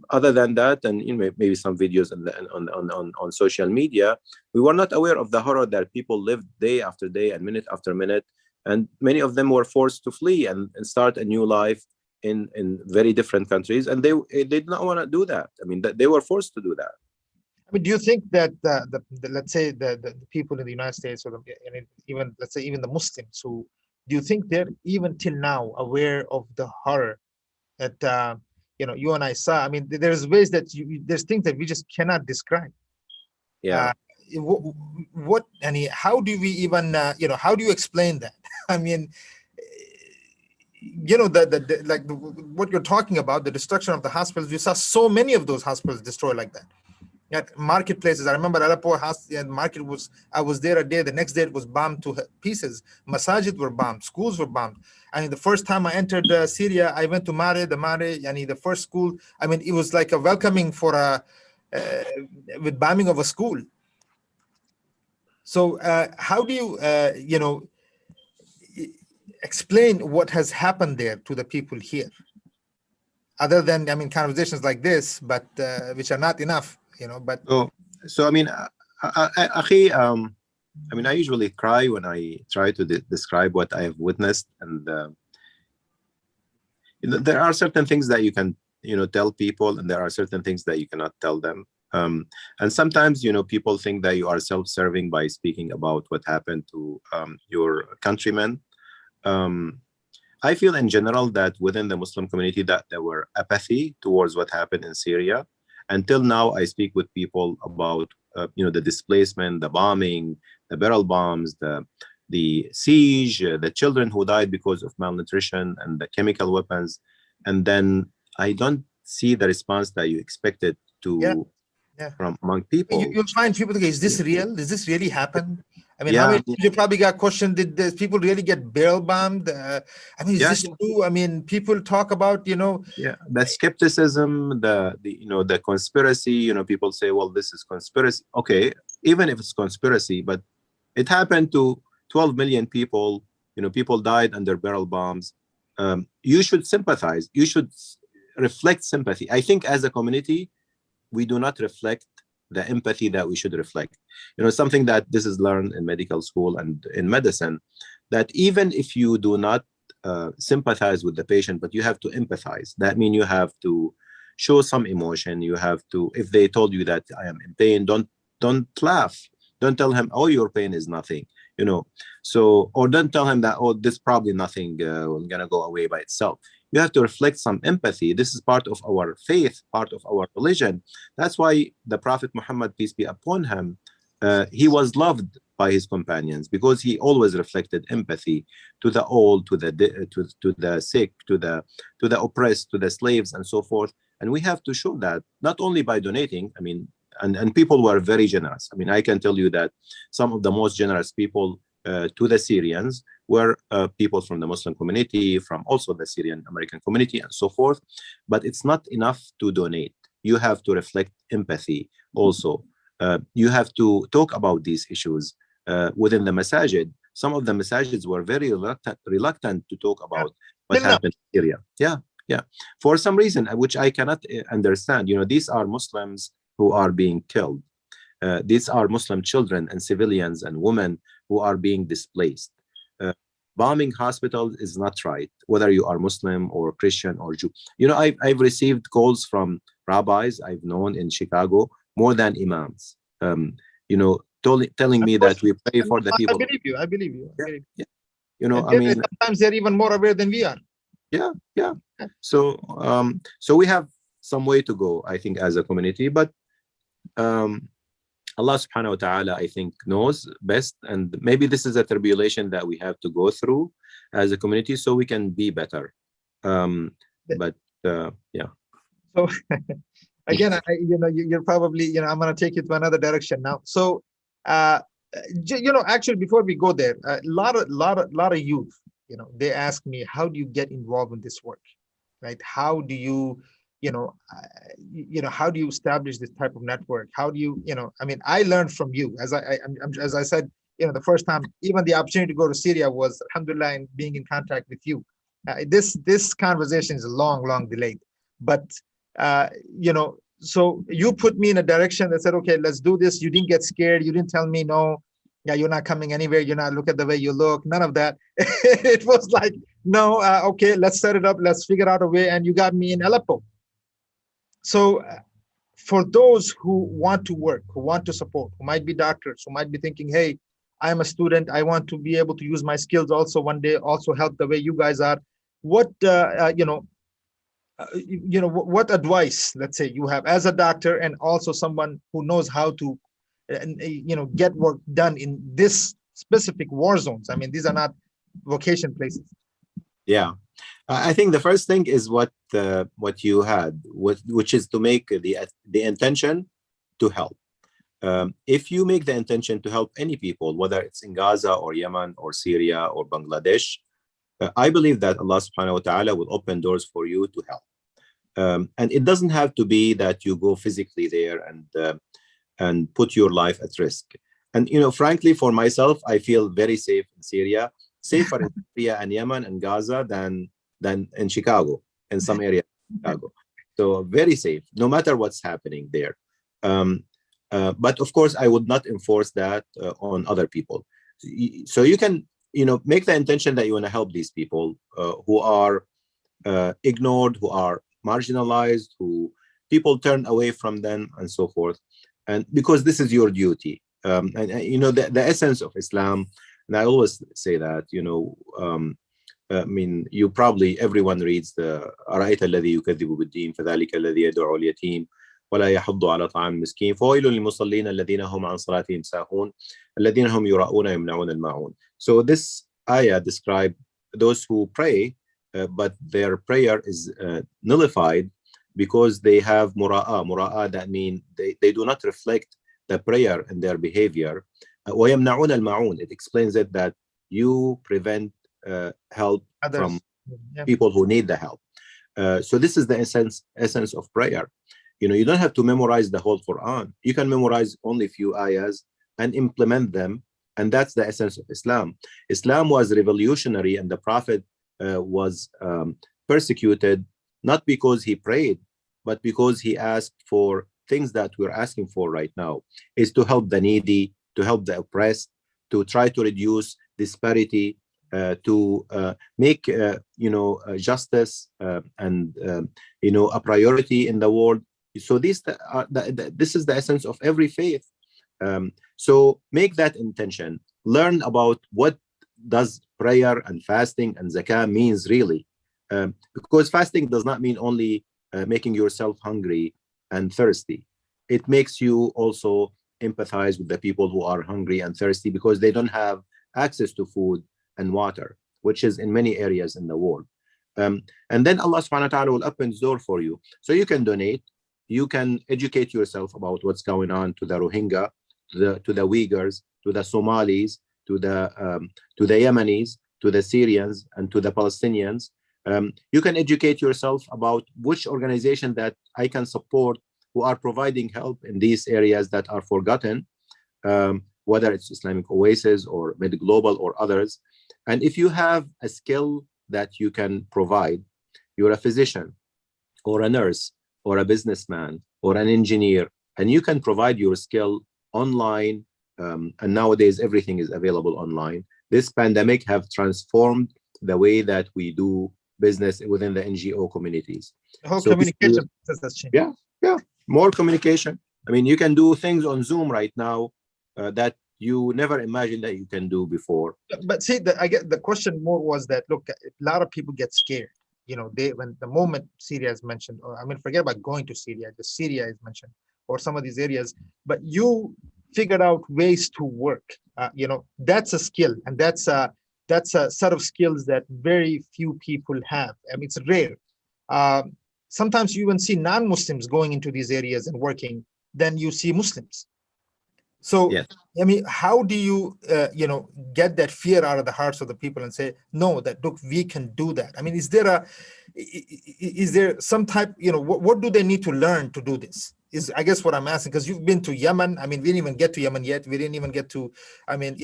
other than that, and maybe some videos on social media, we were not aware of the horror that people lived day after day and minute after minute. And many of them were forced to flee and start a new life in very different countries, and they did not want to do that. I mean, they were forced to do that. I mean, do you think that the let's say the people in the United States, or even let's say even the Muslims, do you think they're even till now aware of the horror that you and I saw? I mean, there's ways that there's things that we just cannot describe. Yeah. What how do we even how do you explain that? I mean, what you're talking about, the destruction of the hospitals. We saw so many of those hospitals destroyed like that. At marketplaces, I remember Aleppo market I was there a day. The next day it was bombed to pieces. Masajid were bombed. Schools were bombed. I mean, the first time I entered Syria, I went to Mare, the first school. I mean, it was like a welcoming for with bombing of a school. So how do you, explain what has happened there to the people here? Other than, I mean, conversations like this, but which are not enough, but. So I mean, I mean, I usually cry when I try to describe what I have witnessed. And there are certain things that you can, tell people, and there are certain things that you cannot tell them. And sometimes, people think that you are self-serving by speaking about what happened to your countrymen. I feel in general that within the Muslim community that there were apathy towards what happened in Syria. Until now, I speak with people about, the displacement, the bombing, the barrel bombs, the siege, the children who died because of malnutrition and the chemical weapons. And then I don't see the response that you expected to from among people. You'll find people think, is this real? Does this really happen? I mean, Yeah. how many times you probably got questioned, did people really get barrel bombed? I mean, is this true? I mean, people talk about, the skepticism, the conspiracy, people say, well, this is conspiracy. Okay, even if it's conspiracy, but it happened to 12 million people, people died under barrel bombs. You should sympathize. You should reflect sympathy. I think as a community, we do not reflect the empathy that we should reflect. Something that this is learned in medical school and in medicine, that even if you do not sympathize with the patient, but you have to empathize. That means you have to show some emotion. You have to, if they told you that I am in pain, don't laugh. Don't tell him, oh, your pain is nothing, So, or don't tell him that, oh, this probably nothing, gonna go away by itself. You have to reflect some empathy. This is part of our faith, part of our religion. That's why the Prophet Muhammad, peace be upon him, he was loved by his companions because he always reflected empathy to the old, to the sick, to the oppressed, to the slaves, and so forth. And we have to show that not only by donating. I mean, and people were very generous. I mean, I can tell you that some of the most generous people to the Syrians were people from the Muslim community, from also the Syrian American community, and so forth. But it's not enough to donate. You have to reflect empathy also. You have to talk about these issues within the masajid. Some of the masajids were very reluctant to talk about what happened in Syria. Yeah, for some reason, which I cannot understand. These are Muslims who are being killed. These are Muslim children and civilians and women who are being displaced. Bombing hospitals is not right, whether you are Muslim or Christian or Jew. I've received calls from rabbis I've known in Chicago, more than imams, telling me that we pray for the people. I believe you. Yeah. I mean, sometimes they're even more aware than we are. Yeah. So we have some way to go, I think, as a community, but Allah subhanahu wa ta'ala, I think, knows best, and maybe this is a tribulation that we have to go through as a community so we can be better. Yeah. So again, you're probably, I'm going to take you to another direction now. So, actually, before we go there, a lot of youth, they ask me, how do you get involved in this work, right? How do you, how do you establish this type of network? How do you, I mean, I learned from you, as I said, the first time, even the opportunity to go to Syria was, alhamdulillah, and being in contact with you. This conversation is long delayed, but so you put me in a direction that said, okay, let's do this. You didn't get scared. You didn't tell me, no, yeah, you're not coming anywhere. You're not, look at the way you look. None of that. It was like, no, okay, let's set it up. Let's figure out a way. And you got me in Aleppo. So for those who want to work, who want to support, who might be doctors, who might be thinking, hey, I'm a student. I want to be able to use my skills also one day, also help the way you guys are. What, what advice, let's say, you have as a doctor and also someone who knows how to, get work done in this specific war zones? I mean, these are not vocation places. Yeah, I think the first thing is what you had, which is to make the intention to help. If you make the intention to help any people, whether it's in Gaza or Yemen or Syria or Bangladesh, I believe that Allah subhanahu wa ta'ala will open doors for you to help. And it doesn't have to be that you go physically there and put your life at risk. And, frankly, for myself, I feel very safe in Syria, safer in Syria and Yemen and Gaza than in Chicago, in some areas of Chicago. So very safe, no matter what's happening there. But of course, I would not enforce that on other people. So you can, make the intention that you want to help these people who are ignored, who are marginalized, who people turn away from them, and so forth. And because this is your duty. The essence of Islam, and I always say that, I mean, everyone reads the أرأيت الذي يكذب بالدين فذلك الذي يدعو اليتيم ولا يحض على طعام المسكين فويل للمصلين الذين هم عن صلاتهم ساهون الذين هم يراءون يمنعون الماعون. So this ayah describes those who pray, but their prayer is nullified because they have mura'a. That means they do not reflect the prayer in their behavior. ويمنعون الماعون. It explains it that you prevent help others from people who need the help. So this is the essence of prayer. You don't have to memorize the whole Quran. You can memorize only a few ayahs and implement them, and that's the essence of Islam. Islam was revolutionary, and the Prophet was persecuted not because he prayed, but because he asked for things that we're asking for right now, is to help the needy, to help the oppressed, to try to reduce disparity, to make justice and a priority in the world. So this is the essence of every faith. So make that intention. Learn about what does prayer and fasting and zakah means really, because fasting does not mean only making yourself hungry and thirsty. It makes you also empathize with the people who are hungry and thirsty because they don't have access to food and water, which is in many areas in the world. And then Allah subhanahu wa ta'ala will open the door for you. So you can donate. you can educate yourself about what's going on to the Rohingya, to the Uyghurs, to the Somalis, to the Yemenis, to the Syrians, and to the Palestinians. You can educate yourself about which organization that I can support who are providing help in these areas that are forgotten, whether it's Islamic Oasis or Med Global or others. And if you have a skill that you can provide, you're a physician or a nurse or a businessman or an engineer, and you can provide your skill online, and nowadays everything is available online. This pandemic have transformed the way that we do business within the NGO communities. The whole So communication process has changed. yeah, more communication. I mean, you can do things on Zoom right now that you never imagined that you can do before. But see, I get the question more was that, look, a lot of people get scared. You know, when the moment Syria is mentioned, or I mean, forget about going to Syria, just Syria is mentioned, or some of these areas. But you figured out ways to work. You know, that's a skill, and that's a set of skills that very few people have. I mean, it's rare. Sometimes you even see non-Muslims going into these areas and working than you see Muslims. So, yes. I mean, how do you, get that fear out of the hearts of the people and say, no, that look, we can do that? I mean, is there some type, what do they need to learn to do this? Is, I guess, what I'm asking, because you've been to Yemen. I mean, we didn't even get to Yemen yet. We didn't even get to, I mean,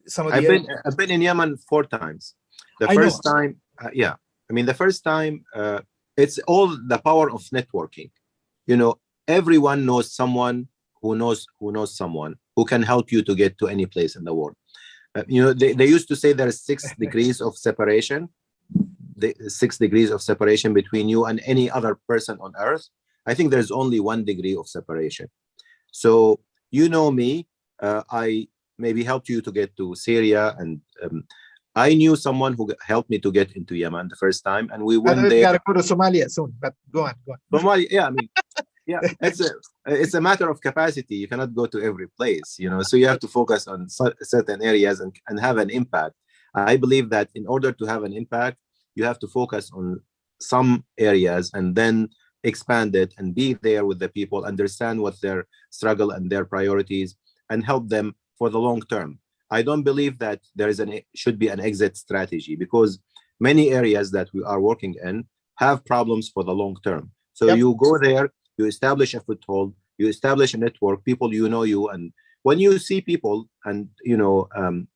some of the. I've been in Yemen 4 times. The first time, the first time, it's all the power of networking. Everyone knows someone who knows someone who can help you to get to any place in the world. They used to say there's 6 degrees of separation, 6 degrees of separation between you and any other person on earth. I think there's only 1 degree of separation. So, me, I maybe helped you to get to Syria, and I knew someone who helped me to get into Yemen the first time, and we went there. You gotta go to Somalia soon, but go on. Somalia, yeah, I mean, yeah, it's a matter of capacity. You cannot go to every place, so you have to focus on certain areas and have an impact. I believe that in order to have an impact, you have to focus on some areas and then expand it and be there with the people, understand what their struggle and their priorities, and help them for the long term. I don't believe that there should be an exit strategy, because many areas that we are working in have problems for the long term. So you go there, you establish a foothold, you establish a network, people you, and when you see people and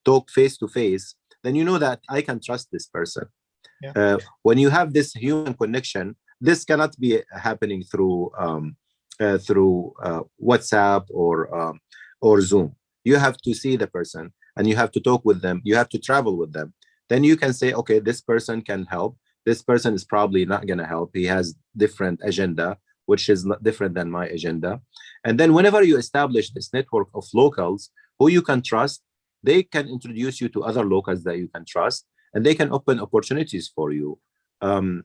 talk face to face, then you know that I can trust this person. When you have this human connection, this cannot be happening through WhatsApp or Zoom. You have to see the person and you have to talk with them. You have to travel with them. Then you can say, okay, this person can help. This person is probably not going to help. He has different agenda, which is different than my agenda. And then whenever you establish this network of locals who you can trust, they can introduce you to other locals that you can trust, and they can open opportunities for you. And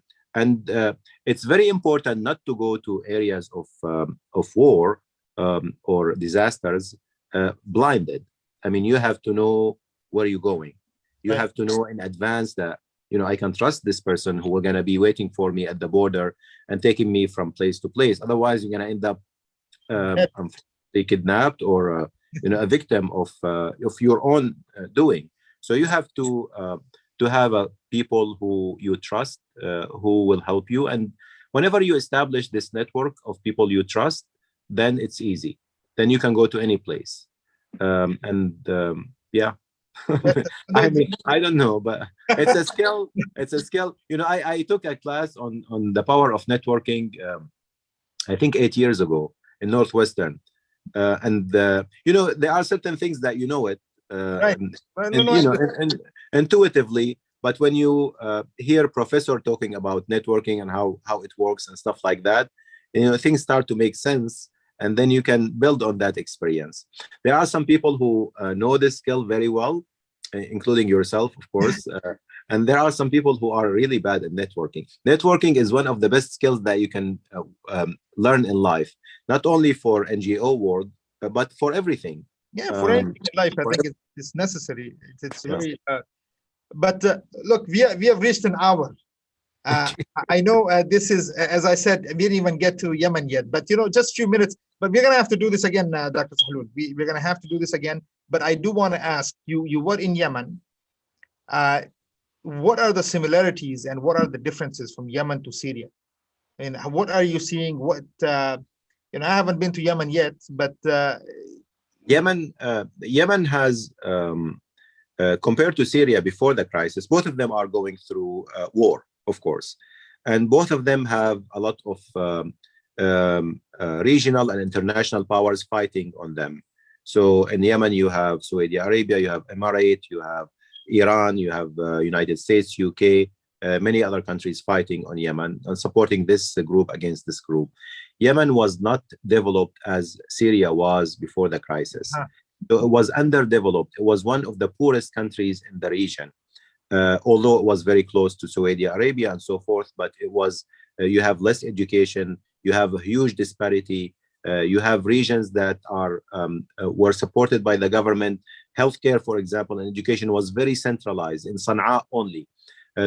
it's very important not to go to areas of war or disasters blinded. I mean, you have to know where you're going. You have to know in advance that, I can trust this person who are going to be waiting for me at the border and taking me from place to place. Otherwise, you're going to end up kidnapped or a victim of your own doing. So you have to have people who you trust, who will help you. And whenever you establish this network of people you trust, then it's easy. Then you can go to any place. I mean, I don't know, but it's a skill. It's a skill. I took a class on the power of networking, I think 8 years ago in Northwestern. And there are certain things that intuitively, but when you hear professor talking about networking and how it works and stuff like that, things start to make sense. And then you can build on that experience. There are some people who know this skill very well, including yourself, of course. And there are some people who are really bad at networking. Networking is one of the best skills that you can learn in life, not only for NGO world, but for everything. Yeah, for everything in life, I think it's necessary. It's very. But look, we have reached an hour. I know this is, as I said, we didn't even get to Yemen yet, but just a few minutes. But we're going to have to do this again, Dr. Sahloul. We're going to have to do this again. But I do want to ask you, you were in Yemen. What are the similarities and what are the differences from Yemen to Syria? And what are you seeing? What, I haven't been to Yemen yet, but Yemen has, compared to Syria before the crisis, both of them are going through war, of course. And both of them have a lot of regional and international powers fighting on them. So in Yemen, you have Saudi Arabia, you have Emirate, you have Iran, you have United States, UK, many other countries fighting on Yemen and supporting this group against this group. Yemen was not developed as Syria was before the crisis. So it was underdeveloped. It was one of the poorest countries in the region, although it was very close to Saudi Arabia and so forth. But it was, you have less education, you have a huge disparity, you have regions that were supported by the government. Healthcare, for example, and education was very centralized in Sana'a only.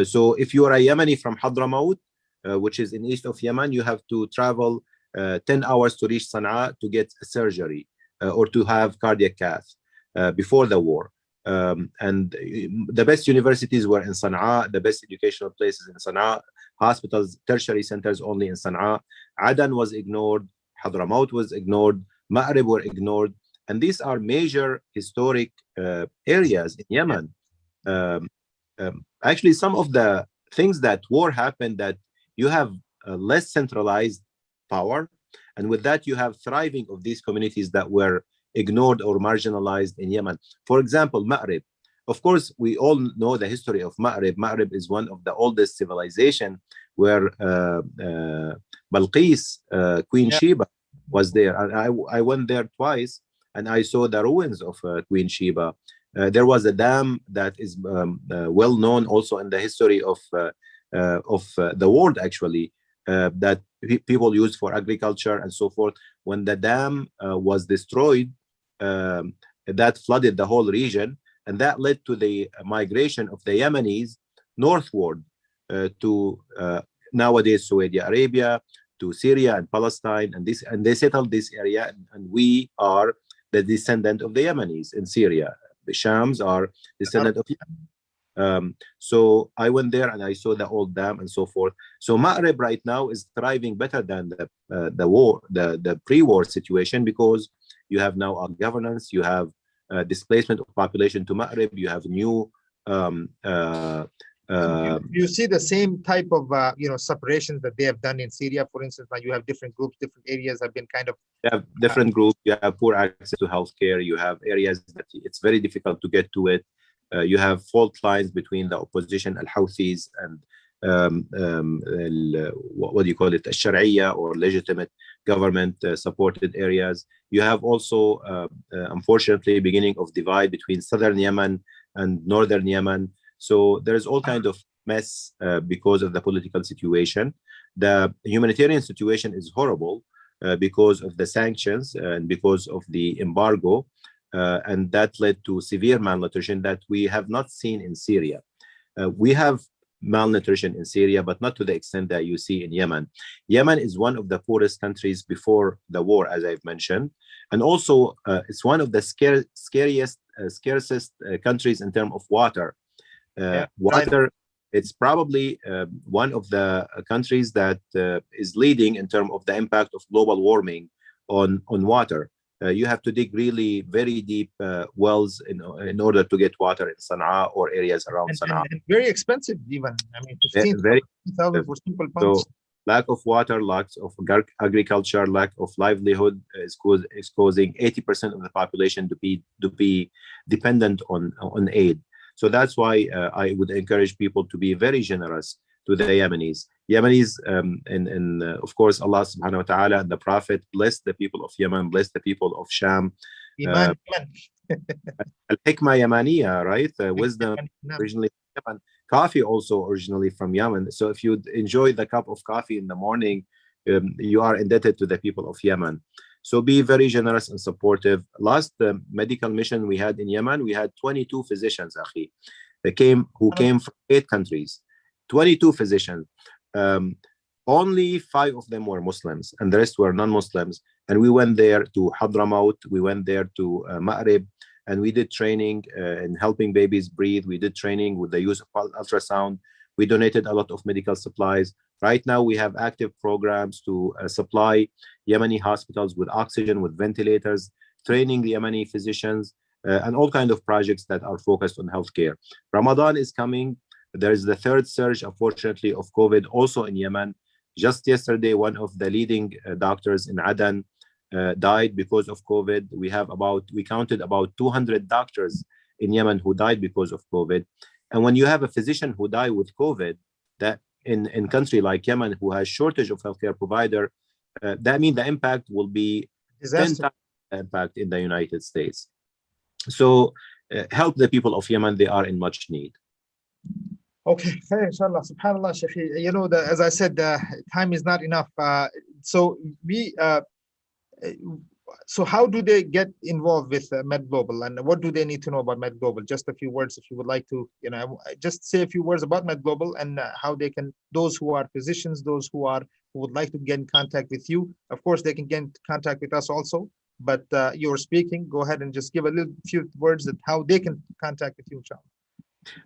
So if you are a Yemeni from Hadramaut, which is in east of Yemen, you have to travel 10 hours to reach Sana'a to get surgery or to have cardiac cath before the war. And the best universities were in Sana'a, the best educational places in Sana'a, hospitals, tertiary centers only in Sana'a. Adan was ignored, Hadramaut was ignored, Ma'rib were ignored. And these are major historic areas in Yemen. Actually, some of the things that war happened, that you have less centralized power, and with that you have thriving of these communities that were ignored or marginalized in Yemen. For example, Ma'rib. Of course, we all know the history of Ma'rib. Ma'rib is one of the oldest civilization, where Balqis, Queen Sheba, was there. And I went there twice, and I saw the ruins of Queen Sheba. There was a dam that is well known also in the history of the world, actually, that people used for agriculture and so forth. When the dam was destroyed, that flooded the whole region, and that led to the migration of the Yemenis northward to nowadays Saudi Arabia, to Syria and Palestine, and they settled this area, and we are the descendant of the Yemenis in Syria. The Shams are descendant of Yemen. So I went there and I saw the old dam and so forth. So Ma'rib right now is thriving better than the pre-war situation, because you have now a governance, you have displacement of population to Ma'rib, you have new you see the same type of separations that they have done in Syria, for instance. Now you have different groups, different areas have been kind of. You have different groups. You have poor access to healthcare. You have areas that it's very difficult to get to it. You have fault lines between the opposition, al-Houthis, and what do you call it, al-Shar'iyya, or legitimate government supported areas. You have also, unfortunately, beginning of divide between southern Yemen and northern Yemen. So there is all kind of mess because of the political situation. The humanitarian situation is horrible because of the sanctions and because of the embargo, and that led to severe malnutrition that we have not seen in Syria. We have malnutrition in Syria, but not to the extent that you see in Yemen. Yemen is one of the poorest countries before the war, as I've mentioned, and also it's one of the scarcest countries in terms of water. Water, it's probably one of the countries that is leading in terms of the impact of global warming on water. You have to dig really very deep wells in order to get water in Sana'a or areas around Sana'a. And very expensive even. I mean, 15,000 for simple pumps. So lack of water, lack of agriculture, lack of livelihood is causing 80% of the population to be dependent on aid. So that's why I would encourage people to be very generous to the Yemenis. Yemenis, and of course, Allah subhanahu wa ta'ala and the Prophet blessed the people of Yemen, blessed the people of Sham. Al-Hikmah Yamaniya, right? Wisdom originally from Yemen. Coffee also originally from Yemen. So if you enjoy the cup of coffee in the morning, you are indebted to the people of Yemen. So be very generous and supportive. Last medical mission we had in Yemen, we had 22 physicians, Akhi, who came from 8 countries 22 physicians. Only 5 of them were Muslims, and the rest were non-Muslims. And we went there to Hadramaut, we went there to Ma'rib, and we did training in helping babies breathe. We did training with the use of ultrasound. We donated a lot of medical supplies. Right now, we have active programs to supply Yemeni hospitals with oxygen, with ventilators, training Yemeni physicians, and all kinds of projects that are focused on healthcare. Ramadan is coming. There is the third surge, unfortunately, of COVID also in Yemen. Just yesterday, one of the leading doctors in Aden died because of COVID. We counted about 200 doctors in Yemen who died because of COVID. And when you have a physician who died with COVID, that in country like Yemen, who has shortage of healthcare provider, that means the impact will be 10 times the impact in the United States. So help the people of Yemen, they are in much need. Okay, inshallah, subhanallah, Sheikh. You know, as I said, time is not enough. So how do they get involved with MedGlobal, and what do they need to know about MedGlobal? Just a few words, if you would like to, just say a few words about MedGlobal and how they can, those who are physicians, those who would like to get in contact with you. Of course, they can get in contact with us also. But you're speaking. Go ahead and just give a few words that how they can contact with you, inshallah.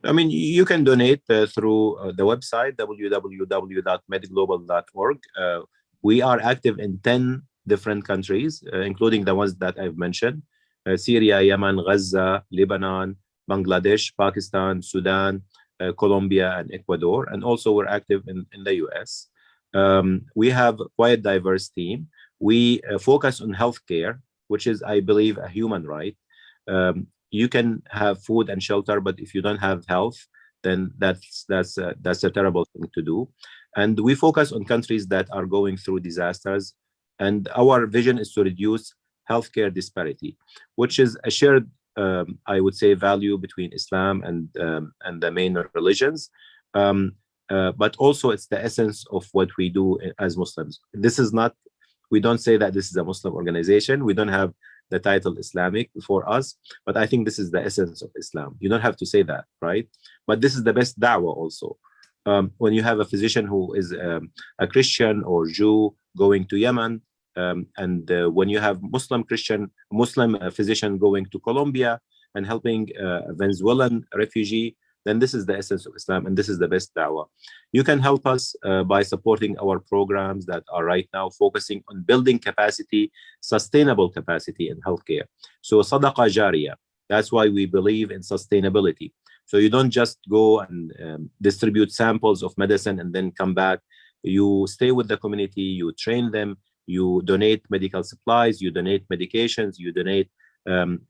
I mean, you can donate through the website, www.medglobal.org. We are active in 10 different countries, including the ones that I've mentioned: Syria, Yemen, Gaza, Lebanon, Bangladesh, Pakistan, Sudan, Colombia, and Ecuador. And also we're active in the US. We have quite a diverse team. We focus on healthcare, which is, I believe, a human right. You can have food and shelter, but if you don't have health, then that's a terrible thing to do. And we focus on countries that are going through disasters. And our vision is to reduce healthcare disparity, which is a shared, I would say, value between Islam and the main religions. But also it's the essence of what we do as Muslims. This is not, we don't say that this is a Muslim organization. We don't have the title Islamic for us, but I think this is the essence of Islam. You don't have to say that, right? But this is the best da'wah also. When you have a physician who is a Christian or Jew going to Yemen, and when you have Muslim physician going to Colombia and helping a Venezuelan refugee, then this is the essence of Islam, and this is the best da'wah. You can help us by supporting our programs that are right now focusing on building capacity, sustainable capacity in healthcare. So Sadaqah Jariyah, that's why we believe in sustainability. So you don't just go and distribute samples of medicine and then come back. You stay with the community, you train them, you donate medical supplies, you donate medications, you donate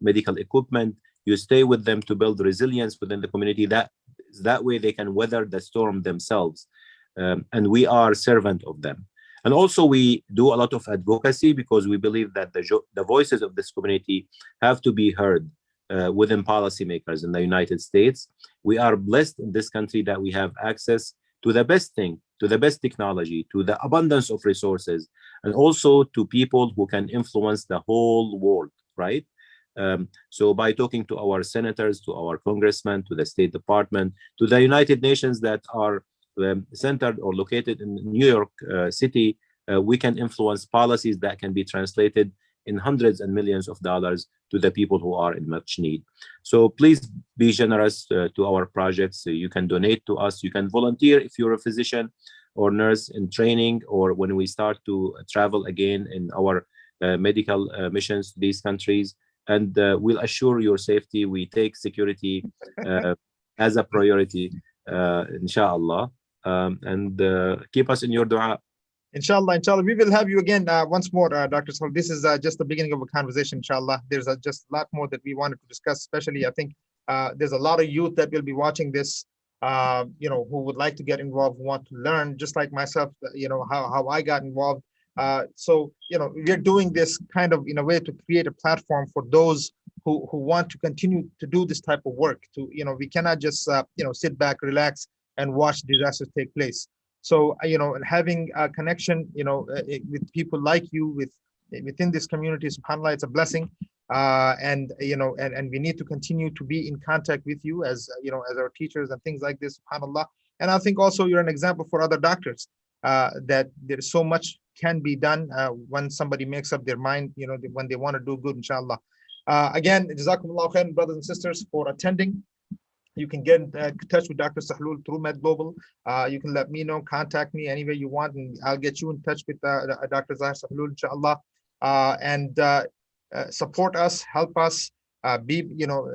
medical equipment. You stay with them to build resilience within the community. That way they can weather the storm themselves. And we are servant of them. And also we do a lot of advocacy because we believe that the voices of this community have to be heard within policymakers in the United States. We are blessed in this country that we have access to the best thing, to the best technology, to the abundance of resources, and also to people who can influence the whole world, right? So by talking to our senators, to our congressmen, to the State Department, to the United Nations that are centered or located in New York City, we can influence policies that can be translated in hundreds and millions of dollars to the people who are in much need. So please be generous to our projects. You can donate to us. You can volunteer if you're a physician or nurse in training, or when we start to travel again in our medical missions to these countries. And we'll assure your safety. We take security as a priority, inshallah. And keep us in your dua. Inshallah, we will have you again once more, Dr. Sahloul. This is just the beginning of a conversation, inshallah. There's just a lot more that we wanted to discuss, especially I think there's a lot of youth that will be watching this, who would like to get involved, want to learn, just like myself, how I got involved. So we're doing this kind of in a way to create a platform for those who want to continue to do this type of work. We cannot just sit back, relax, and watch disasters take place. So and having a connection with people like you within this community, subhanallah, it's a blessing. And we need to continue to be in contact with you as as our teachers and things like this, subhanallah. And I think also you're an example for other doctors that there's so much can be done when somebody makes up their mind, when they want to do good, inshallah. Again, Jazakumullah khairan, brothers and sisters, for attending. You can get in touch with Dr. Sahloul through Med Global. You can let me know, contact me any way you want, and I'll get you in touch with Dr. Zahir Sahloul, inshallah. And support us, help us, be,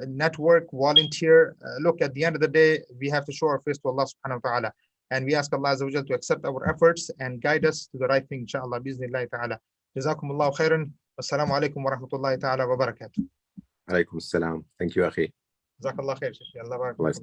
network, volunteer. Look, at the end of the day, we have to show our face to Allah subhanahu wa ta'ala. And we ask Allah Azza wa Jal to accept our efforts and guide us to the right thing, inshallah, bi'iznillahi ta'ala. Jazakumullahu khairan. Assalamu alaikum wa rahmatullahi ta'ala wa barakatuh. Alaikum assalam. Thank you, akhi. Jazakallah khair, Shaykh. Allah barak.